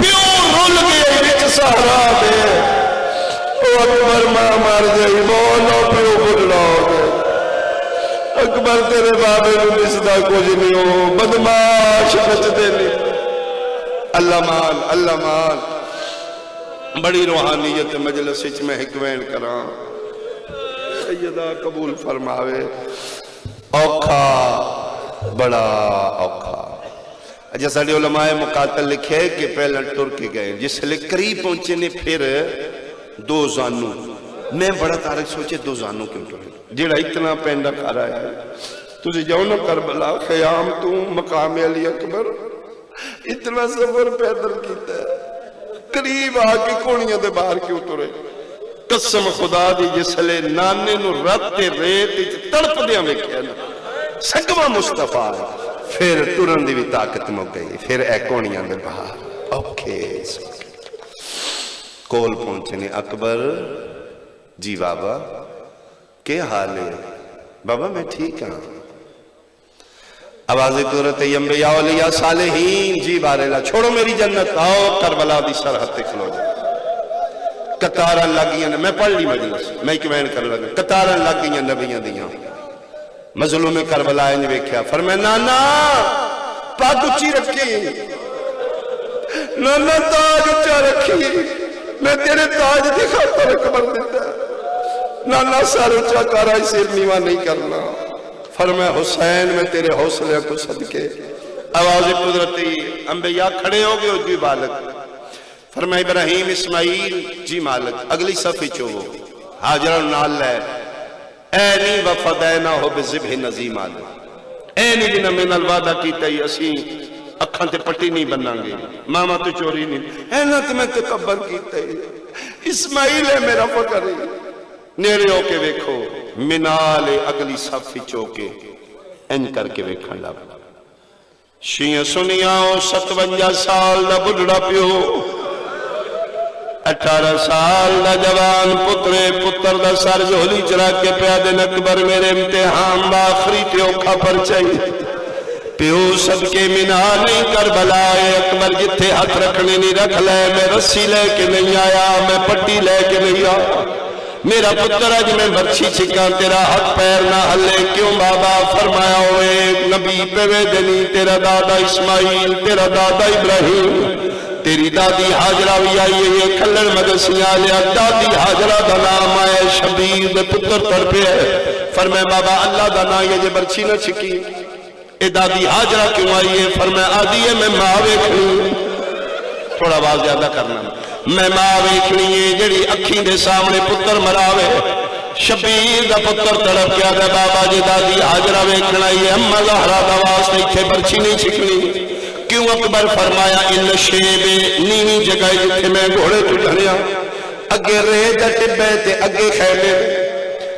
پیو رول گئے بچ سہرا دے. او اکبر ماں مار جائی بولو پیو بڑھڑا ہو گئے. اکبر تیرے بابے نو نسدہ کچھ نہیں ہو بدماش بچ دے لی. اللہ مان اللہ مان. بڑی روحانیت مجلس اچ میں حکوین کران. سیدہ قبول فرماوے. اوکھا بڑا اوکھا. اچھا ساڑھے علماء مقاتل لکھے کہ پہلے ٹر کے گئے جس لئے قریب پہنچے نے پھر 2 زانوں. میں بڑا تارک سوچے 2 زانوں کیوں ٹرے جیڑا اتنا پینڈا کھا رہا ہے. تجھے جاؤ نا کربلا خیام تو مقام علی اکبر اتنا سفر پیدل کیتا ہے. قریب آکے کونیاں دے باہر کیوں ٹرے. قسم خدا دی جس لئے نانے نو رتے ریت تڑپ دیاں ویکھیا نا سگمہ مصطفیٰ. پھر ترن دی بھی طاقت مک گئی. پھر اے کونیاں دے باہر اوکے کول پہنچے نے. اکبر جی بابا کیا حال ہے؟ بابا میں ٹھیک ہاں. آوازِ قرۃ انبیاء اولیاء صالحین جی بارے چھوڑو میری جنت آؤ کربلا دی سرحد تے کھلو جائے. قطاراں لگیاں میں پڑھ لی مجلس میں کمین کر لگا. قطاراں لگیاں نبیاں دیاں مظلوم کربلا انج ویکھیا. فرمایا نانا پاگ اچھی رکھی. نانا تاج اچھا رکھی. میں تیرے تاج دی خاطر اکبر دیتا. نانا سر اچھا کارا سر نیوا نہیں کرنا. فرمایا حسین میں تیرے حوصلے کو صدقے آواز قدرتی انبیاء کھڑے ہو گئے جی بالک فرمایا ابراہیم اسماعیل جی مالک اگلی صفحے چو حاجرہ نال لے اینی وفدینا ہو بذبح نظیم مالک اینی جنہ میں الوعدہ کیتا ہی اسی اکھاں تے پٹی نہیں بننا گے ماما تو چوری نہیں اینا تے میں تکبر کیتا ہی اسماعیل ہے میرا فکر ہے نیرے ہو کے ویکھو منال اگلی صفحے چو کے این کر کے ویکھن لگ شیعہ سنیاں 57 سال دا بڑھڑا پیو 18 سال دا جوان پترے پتر دا سر جھولی چرا کے پیادن اکبر میرے امتحان دا آخری تے اوکھا پر چاہیے پیو صدقے منال نہیں کربلا اکبر جتھے ہاتھ رکھنے نہیں رکھ لے میں رسی لے کے نہیں آیا میں پٹی لے کے نہیں آیا میرا پتر اج میں برچھی چھکا تیرا ہاتھ پیر نہ ہلے کیوں بابا فرمایا ہوئے نبی پہ دنی تیرا دادا اسماعیل تیرا دادا ابراہیم تیری دادی حاجرہ بھی آئی ہے یہ کھلڑ مدسیاں لیا دادی حاجرہ دا نام آئے شبیر دے پتر تر پہ ہے فرمایا بابا اللہ دا نام یہ برچھی نہ چھکی اے دادی حاجرہ کیوں آئی ہے فرمایا آدھی ہے میں ماں ویکھنی تھوڑا آواز زیادہ کرنا میں ماں ویکھنی ہے جڑی اکھیں دے سامنے پتر مراوے شبیر دا پتر تڑپ کیا دے بابا جی دادی حاجرہ ویکھنا یہ اماں زہرا دا واسطے تھے برچھی نہیں چھکنی کیوں اکبر فرمایا ان شیب نیویں جگہ جتھے میں گھوڑے تو ڈھنیا اگے ریت ٹبے تے اگے خیمے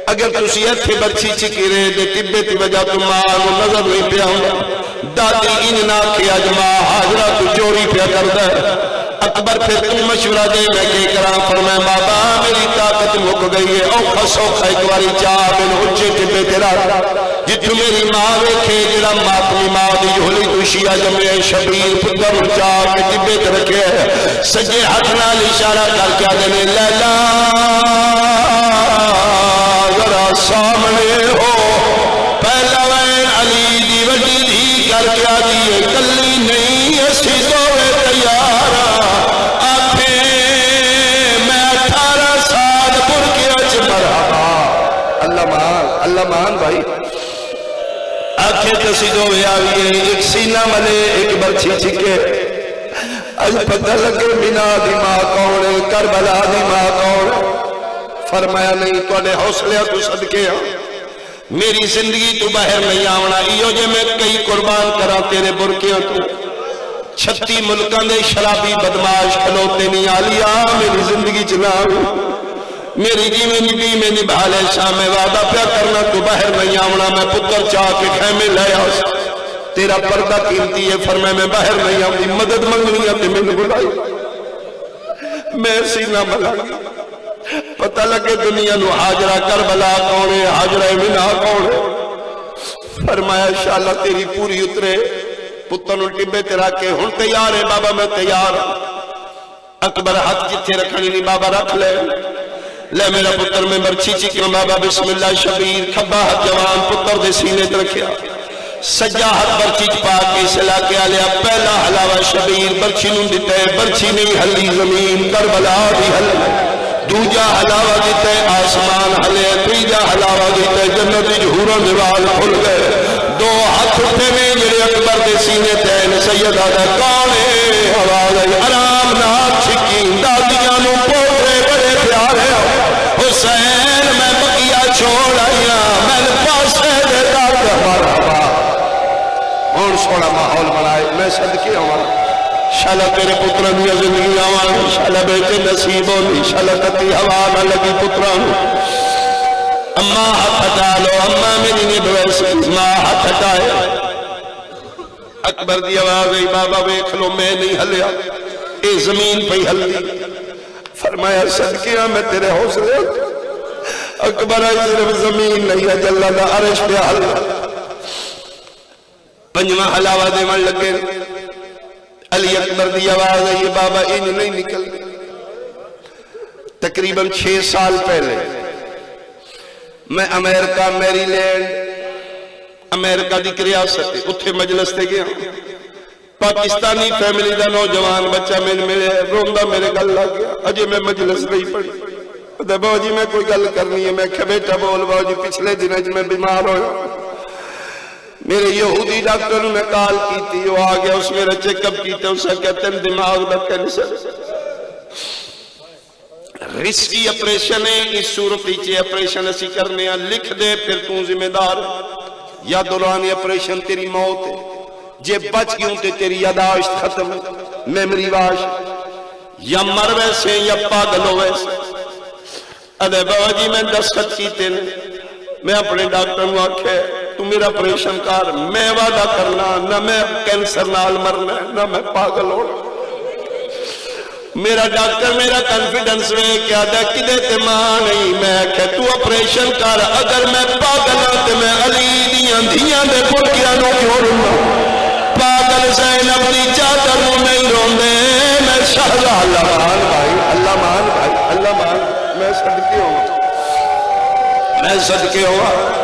اگر تسی ایتھے برچھی چکی ریت ٹبے تی وجہ تو ماں نظر نہیں پیا ہوں دادی ان نہ کیا جماع حاجرہ تو چوری پیا کردا ہے اکبر پھر تم مشورہ دے میں کہ کرام فرمائے بابا میری طاقت مک گئی ہے اوکھا سوکھا ایک باری چاہ بن اچھے ٹبے تیرا جتھو میری ماں ویکھے جڑا ماتمی ماں دی جھولی تو شیعہ جمعے شبیر پتر چاہ کے ٹبے تے رکھے سجے ہاتھ نال اشارہ کر کے آدھنے لیلا ذرا سامنے ہو پہلا وین علی دی وڈی دھی کر کے آدھی کلی نہیں اسی دوے تیار آکھے میں 18 سال پر کے اچ مرحبا اللہ مان بھائی آکھے تسی دوے آئیے ایک سینہ ملے ایک برچھی چھکے اج پتہ لگے بنا دی ماں کون کربلا دی ماں کون فرمایا نہیں تو نے حوصلے تو صدقے میری زندگی تو باہر نہیں آونا ایو جے میں کئی قربان کرا تیرے برکیاں تو 36 ملکان دے شرابی بدماش کھلوتے نہیں آلیا میری زندگی چلا میری جی میں نبی میں نبھالے شاہ میں وعدہ پیا کرنا تو باہر نہیں آونا میں پتر چاہ کے خیمے لے آؤ تیرا پردہ قیمتی ہے فرمائے میں باہر نہیں آؤں مدد منگنی ہے میں نے بلائی میں سینہ ملانگی پتہ لگے دنیا نو حاجرہ کربلا کون ہے حاجرہ منا کون ہے فرمایا انشاءاللہ تیری پوری اترے پتر نو ٹبے تیرا کے ہن تیار ہے بابا میں تیار اکبر ہاتھ جتھے رکھنی نہیں بابا رکھ لے لے میرا پتر میں برچھی چکنا بابا بسم اللہ شبیر کھبا ہاتھ جوان پتر دے سینے تے رکھیا سجا ہاتھ برچی پا کے سلا کے آلیا پہلا حلاوہ شبیر برچی نوں دیتا ہے برچی نہیں ہلی زمین کربلا بھی ہل دوجا حلاوہ دیتا ہے آسمان ہلے تیجا حلاوہ دیتا ہے جنت جہوروں دیوال کھل گئے دو ہاتھ اٹھے میں میرے اکبر دے سینے تین سید آدھا کونے آواز آئی آرام نات چھکی دادیاں نو پوترے بڑے پیارے حسین میں بقیہ چھوڑ آئیا میں پاسے دے دار ہمارا اور سوڑا ماحول بنائے میں صدقے ہوں شالا تیرے پتران یا زندگی آوان شالا بیٹے نصیب ہونی شالا تتی ہوا نہ لگی پتران اماں ہاتھ ہٹا لو اماں میری نے بویسی ماں ہاتھ ہٹائے اکبر دی آواز ای بابا ویکھ لو میں نہیں ہلیا اے زمین پہ ہل دی فرمایا صدقیہ میں تیرے حوصلے اکبر آئی صرف زمین نہیں ہے جل اللہ عرش پہ ہل پنجمہ حلاوہ دے من لگے علی اکبر دی آواز ہے یہ بابا ان نہیں نکل تقریباً 6 سال پہلے میں امریکہ میری لینڈ امریکہ دی ریاست اتھے مجلس تے گیا پاکستانی فیملی دا نوجوان بچہ میں ملے روندہ میرے گل لگ گیا اجے میں مجلس نہیں پڑی باو جی میں کوئی گل کرنی ہے میں کہ بیٹا بول باو جی پچھلے دن اج میں بیمار ہویا میرے یہودی ڈاکٹر نے کال کی تھی، وہ آ گیا، اس میرا چیک اپ کیتے، اسے کہتے ہیں دماغ دا کینسر، رسکی اپریشن ہے، اس صورت چے اپریشن اسی کرنے ہیں، لکھ دے پھر تو ذمہ دار، یا دوران اپریشن تیری موت ہے، جے بچ گیوں تے تیری یاداشت ختم ہے، میمری واش، یا مر ویسے یا پاگل ہو ویسے۔ ادھے بابا جی میں دستخط کیتے نے، میں اپنے ڈاکٹر کو آکھے تو میرا اپریشن کر، میں وعدہ کرنا نہ میں کینسر نال مرنا نہ میں پاگل ہونا۔ میرا ڈاکٹر میرا کنفیڈنس میں کیا دا کدے تے ماں نہیں، میں کہ تو اپریشن کر، اگر میں پاگل ہوں تے میں علی دیاں دھیاں دے پھڑکیاں نو کیوں رہا، پاگل زینب دی چادر نو نہیں روندے، میں شہزا اللہ مان بھائی، اللہ مان بھائی، اللہ مان، میں صدقے ہوں، میں صدقے ہوں،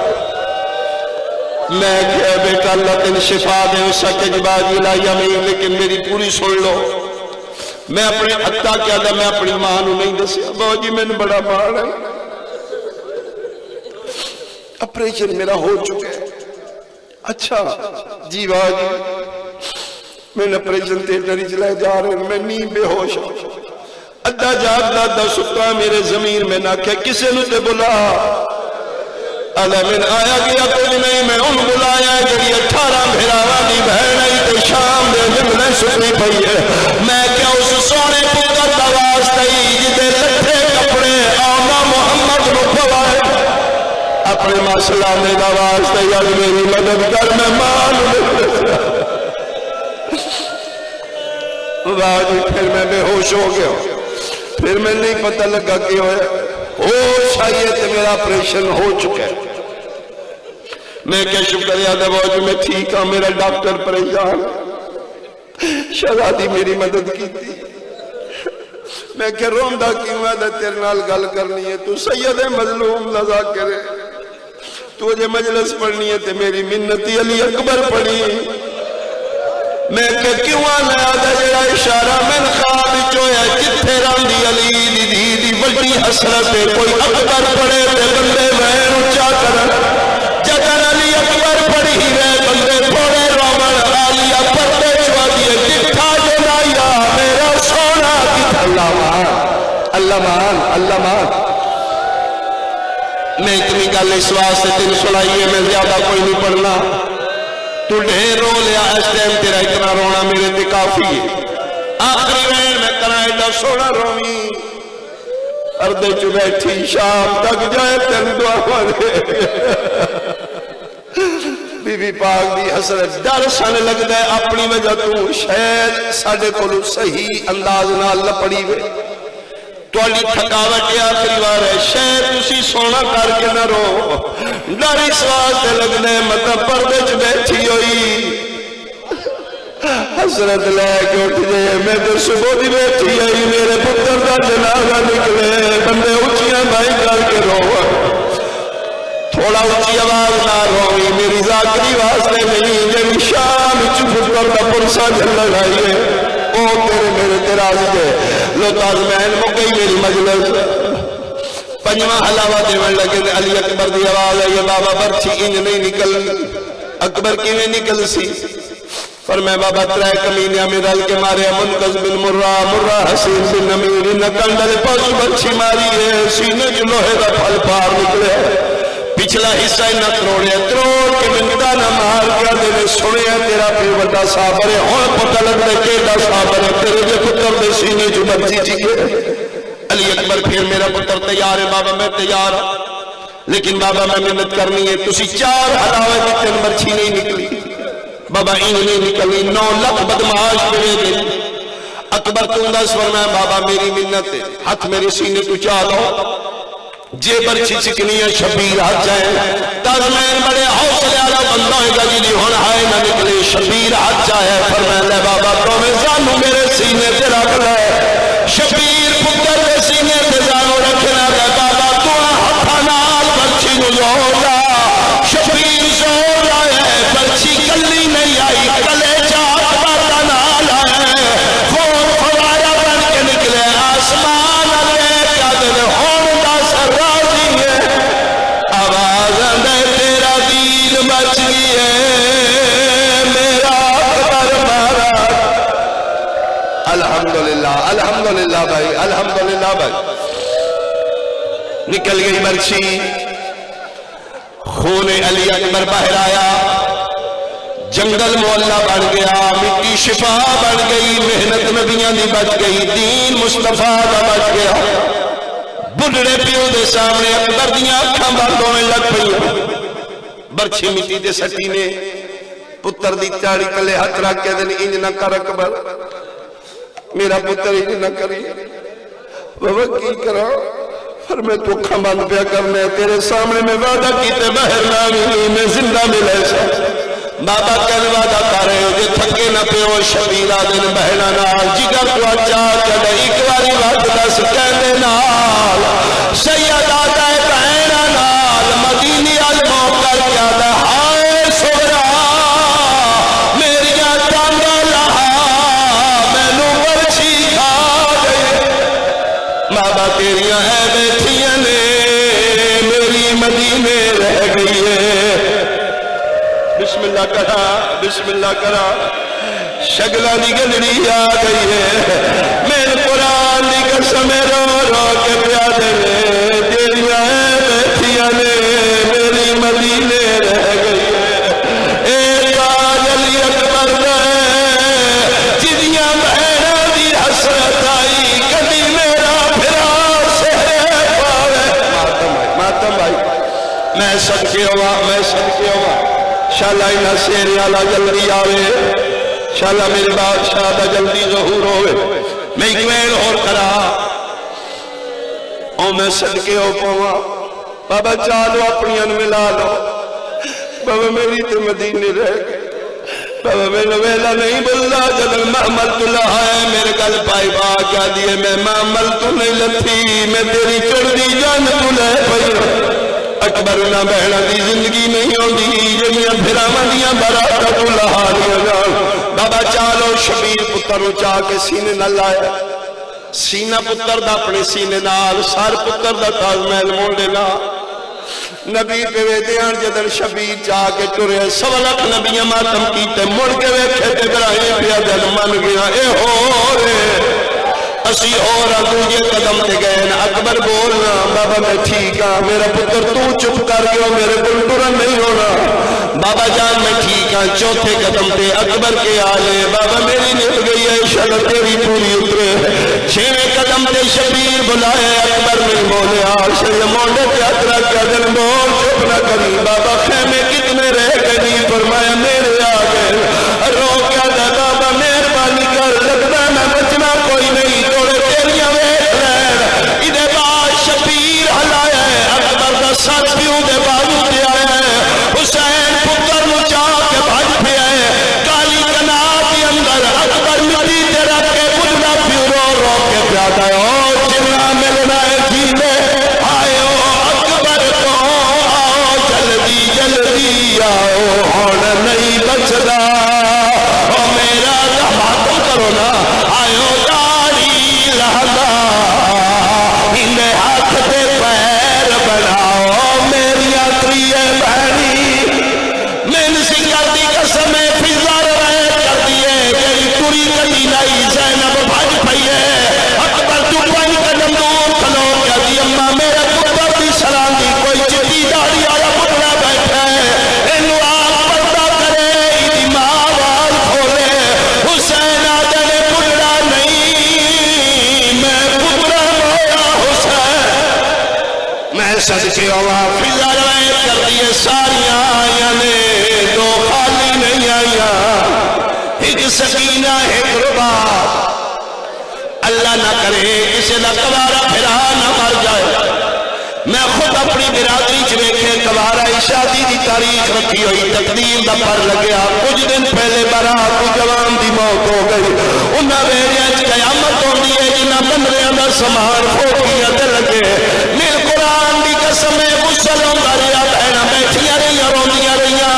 میں کہ بیٹا اللہ تین شفا دے اس سکے جبادی لائی امین، لیکن میری پوری سن لو، میں اپنے حتیٰ کیا دا میں اپنی ماں نو نہیں دسیا، بابا جی میں نے بڑا مار ہے، اپریشن میرا ہو چکے، اچھا جی بابا جی میں نے اپریشن تیٹری چلائے جا رہے ہیں، میں نہیں بے ہوش ادھا جاگتا ادھا سکتا میرے زمین میں نہ کہ کسے نو تے بلا، اللہ من آیا گیا کچھ نہیں، میں ان بلایا ہے جڑی 18 بھیراوہ دی بہن آئی تے شام دے جملے سکری پئی ہے، میں کیا اس سونے پتر دا واسطہ ہی جدے لٹھے کپڑے آمہ محمد نو پوائے، اپنے مسئلہ میں دا واسطہ ہی آج میری مدد کر، میں مان لے واجی پھر میں بے ہوش ہو گیا، پھر میں نہیں پتہ لگا کہ ہوش آئیے تے میرا اپریشن ہو چکا ہے، میں کیا شکر یاد ہے باوجود میں ٹھیک ہوں، میرا ڈاکٹر پریشان، شہزادی میری مدد کی تھی، میں کہ روندہ کیوں ہے تیرے نال گل کرنی ہے، تو سید مظلوم لذا کرے، تو جے مجلس پڑھنی ہے تے میری منتی علی اکبر پڑھی، میں کہ کیوں آنا آدھا جڑا اشارہ میں خواب چویا جتھے راندی علی دی بڑی حسرت ہے، کوئی اکبر پڑھے تے بندے وین اچھا کرن، جدن علی اکبر پڑھی رہے بندے پڑھے رومن آلیا پردے چوا دیئے جتھا جنایا میرا سونا کی اللہ مان، اللہ مان، اللہ مان، میں اتنی گل اس واسطے تین سنائیے، میں زیادہ کوئی نہیں پڑھنا، تو ڈھیر رو لیا اس ٹائم تیرا اتنا رونا میرے تے کافی ہے، آخری وین میں کرائے دا سونا رومی، اردے چو بیٹھی شام تک جائے تین دعا دے، بی بی پاک دی حسرت ڈر سن لگ دے اپنی وجہ تو شاید ساڑھے کو صحیح انداز نہ لپڑی وے، تو علی تھکاوٹ یا آخری بار ہے شاید اسی سونا کر کے نہ رو، ڈر اس واسطے لگنے مطلب پردے چ بیٹھی ہوئی، حسرت لے کے اٹھ جائے، میں تو صبح دی بیٹھی آئی میرے پتر دا جنازہ نکلے، بندے اچھیاں بھائی کر کے رو، تھوڑا اچھی آواز نہ روئی، میری ذاکری واسطے نہیں، جب شام پتر دا پرسا جل لگائیے، او تیرے میرے تراز دے لو تازمین مکئی میری مجلس پنجواں حلاوہ دیوان لگے علی اکبر دی آواز ہے، یہ بابا برچی انج نہیں نکل، اکبر کی میں نکل سی، فرمائے بابا ترائے کمینیاں میں رل کے مارے منقذ بن مرہ حسین بن نمیر نکندر پاس برچی ماری ہے، سینے جو لوہے دا پھل پار نکلے، پچھلا حصہ نہ کروڑ کے منگدہ نہ مار کیا دینے سنے ہیں تیرا پھر وڈا صابر ہے، ہون پتہ لگ دے کیڑا صابر ہے، تیرے جے پتر دے سینے جو برچی چکے، علی اکبر پھر میرا پتر تیار ہے بابا میں تیار ہوں، لیکن بابا میں محنت کرنی ہے، تسی 4 حلاوے کی تین برچی نہیں نکلی، بابا این نہیں نکلی، 9 لکھ بدماش پڑے گئی، اکبر تو انداز فرمائے بابا میری منت ہے، ہاتھ میرے سینے تو چاہو، جے برچی چکنی ہے شبیر ہاتھ جائے، تازمین بڑے حوصلے آلہ بندہ ہے گا جنہی ہون ہائے نہ نکلے، شبیر ہاتھ جائے، فرمائے لے بابا تو میں زانو میرے سینے تے رکھ لے، شبیر پتر کے سینے تے زانو رکھنا لے بابا تو ہتھا نال برچی نو زورا، شبیر زورا ہے برچی کلی نہیں آئی، کلے چاہت باتا نال آئے، خون خوایا بن کے نکلے آسمان علیہ کیا دل ہون دا سر راضی ہے، آواز اندر تیرا دین بچ گئی ہے، الحمدللہ بھائی، الحمدللہ بھائی. نکل گئی برچھی، خون علی اکبر باہر آیا، جنگل مولا بن گیا، مٹی شفا بن گئی، محنت نبیاں دی بچ گئی، دین مصطفیٰ دا بچ گیا. بڑھڑے پیو دے سامنے اکبر دیاں اکھاں بند ہونے لگ پئی. برچھی مٹی دے سٹی نے پتر دی چاڑی کلے ہاتھ رکھ کے دن انج نہ کر اکبر، میرا پتر انج نہ کری. بابا کی کرا؟ پھر میں تو اکھاں بند پیا کرنے تیرے سامنے میں وعدہ کیتے باہر نہ آگئی، میں زندہ ملے سا. بابا کہنے وعدہ کر رہے ہو جے تھکے نہ پیو شبیر آدن بہنا نال جگر تو اچھا چڑھے ایک واری وقت دس کہنے نال سید آتا ہے بہنا نال مدینی علموں کر کیا دا ہائے سورا میری ٹانگا لہا میں نو برچھی کھا گئی. بابا تیریاں ہے بیٹھیاں نے میری مدینے رہ گئی ہے. بسم اللہ کرا، بسم اللہ کرا، شگلہ دی گلڑی آ گئی ہے. میں قرآن دی قسم رو رو کے پیادے نے تیریاں بیٹھیاں نے میری مدینے رہ گئی ہے. اے تاج علی اکبر دے جدیاں بہناں دی حسرت آئی کبھی میرا پھرا سہرے پاوے. ماتم بھائی میں صدقے ہوا، میں صدقے ہوا. شاءاللہ انہا سیرے آلہ جلدی آوے، شاءاللہ میرے بادشاہ دا جلدی ظہور ہوئے. میں ایک وین اور کرا او میں صدقے ہو پاوا. بابا چالو اپنی ان ملا لو. بابا میری تو مدینے رہ گئے. بابا میں نویلہ نہیں بلدا جدل محمل تو لہا ہے میرے گل پائی با کیا دیئے میں محمل تو نہیں لتھی میں تیری چڑ دی جان تو لے پئی. اکبر نہ بہنا دی زندگی نہیں ہوندی جنیاں پھراواں دیاں براتا تو لہا لیا جان. بابا چالو شبیر پتر اچا کے سینے نہ لائے، سینہ پتر دا اپنے سینے نال سار پتر دا تاج محل مونڈے نا. نبی پہ ویدیان جدن شبیر چاہ کے ٹرے سولک نبی ماتم کیتے مڑ کے ویکھے تے براہیم پیا دن من گیا اے ہو رے اسی اور دوجے قدم تے گئے نا. اکبر بولنا بابا میں ٹھیک ہاں میرا پتر تو چپ کر گیا میرے کو ٹرن نہیں ہونا. بابا جان میں ٹھیک ہاں. چوتھے قدم تے اکبر کے آلے بابا میری نکل گئی ہے شرط تیری پوری اترے. چھویں قدم تے شبیر بلائے اکبر نہیں بولے آشر مونڈے تے اترا کیا دن بول چپ نہ کری. بابا خیمے کتنے رہ گئی فرمایا میرے آگے رو کیا دا بابا مہربانی کر لگتا میں بچنا کوئی نہیں توڑے تیریاں ویٹ لین. ادھے بعد شبیر ہلایا ہے اکبر دا ساتھ پیوں دے بازو دے آیا ہے. حسین پتر نو چاہ کے بھاج پہ آئے کالی کنار کے اندر اکبر مٹی تے رکھ کے بدنا پیوں رو رو کے پیادا ہے. او جنہ ملنا ہے جینے آئے او اکبر کو آؤ جلدی جلدی آؤ ہون نہیں بچدا او میرا رحمت کرو نا آئے داری لہدا انہیں ہاتھ دے پیر بناؤ میری آتریے بہنی. میں سکر دی قسم فضا روایت کر دیئے جری توری کٹی لائی زینب بھاج پھئیے. اکبر تو پن قدم دور کھلو کیا دی اممہ میرے پتر دی سلام دی کوئی چٹی داری آیا پترہ بیٹھا ہے انو آپ پردہ کرے ایدی ماں وال کھولے. حسین آدھے پترہ نہیں میں پترہ مویا حسین. میں صدقے ہوا فضا روایت کر دیئے ساریاں آئیاں نے دو خالی نہیں آئیاں ایک سکینہ ایک رباب. اللہ نہ کرے کسی نہ کبارہ پھرا نہ مر جائے. میں خود اپنی برادری چویکھے کبارہ شادی دی تاریخ رکھی ہوئی تقدیر دا پر لگیا. کچھ دن پہلے برات کو جوان دی موت ہو گئی. انہاں ویریاں قیامت ہو دیئے جنہاں بندریاں دا سمان پھوٹیاں دے لگے. میرے قرآن دی قسم غسل ہوندا رہیا بہنا بیٹھیاں رہیاں روندیاں رہیاں.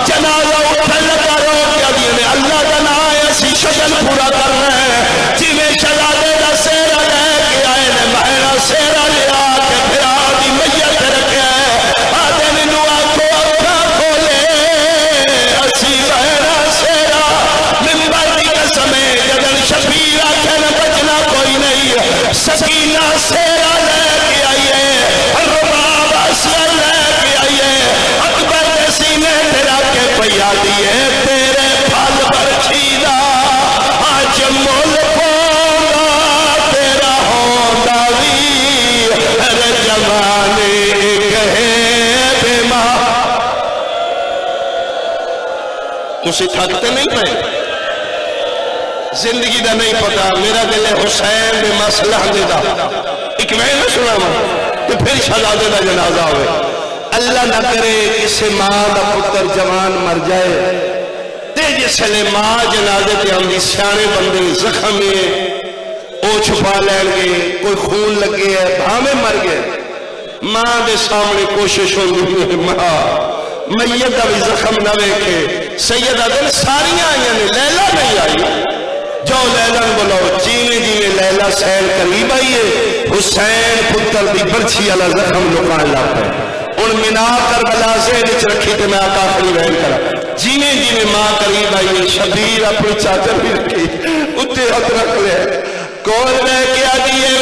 جنازہ اٹھن لگا رو کیا دیئے نے اللہ کا نام ایسی شکل پورا کرنا ہے جی میں شہزادے دا سیرہ لے کے آئے نے بہنا سیرہ لے آ کے پھر آدھی میت رکھے آدھے ننو آنکھوں اکھا کھولے اسی بہنا سیرہ ممبر دی قسم جدن شبیر آکھے نہ بچ آدیے تیرے پھل برچیدہ آج مول پوندا تیرا ہوندا وی ہر جوانے کہے بے ماں تسی تھکتے نہیں پہ زندگی دا نہیں پتا میرا دل ہے حسین دے مسئلہ دے دا ایک میں نہ سنا تو پھر شہزادے دا جنازہ ہوئے اللہ نہ کرے کسی ماں دا پتر جوان مر جائے تے جس لئے ماں جنازے تے ہم دی سیانے بندے زخم ہے او چھپا لین گے کوئی خون لگے ہے بھامے مر گئے ماں دے سامنے کوشش ہوگی ہے ماں میت دا بھی زخم نہ ویکھے سیدہ دن ساریاں آئیں نے لیلہ نہیں آئی جو لیلہ بلاؤ جیویں جیویں لیلہ سیل قریب آئیے حسین پتر دی برچی علا زخم لکان لاتا ہے ان منا کربلا سے نچ رکھی تے میں آقا آخری بہن کرا جیویں جیویں ماں قریب آئیے شبیر اپنی چادر بھی رکھی اتے ہاتھ رکھ لے کون رہ کے آدیے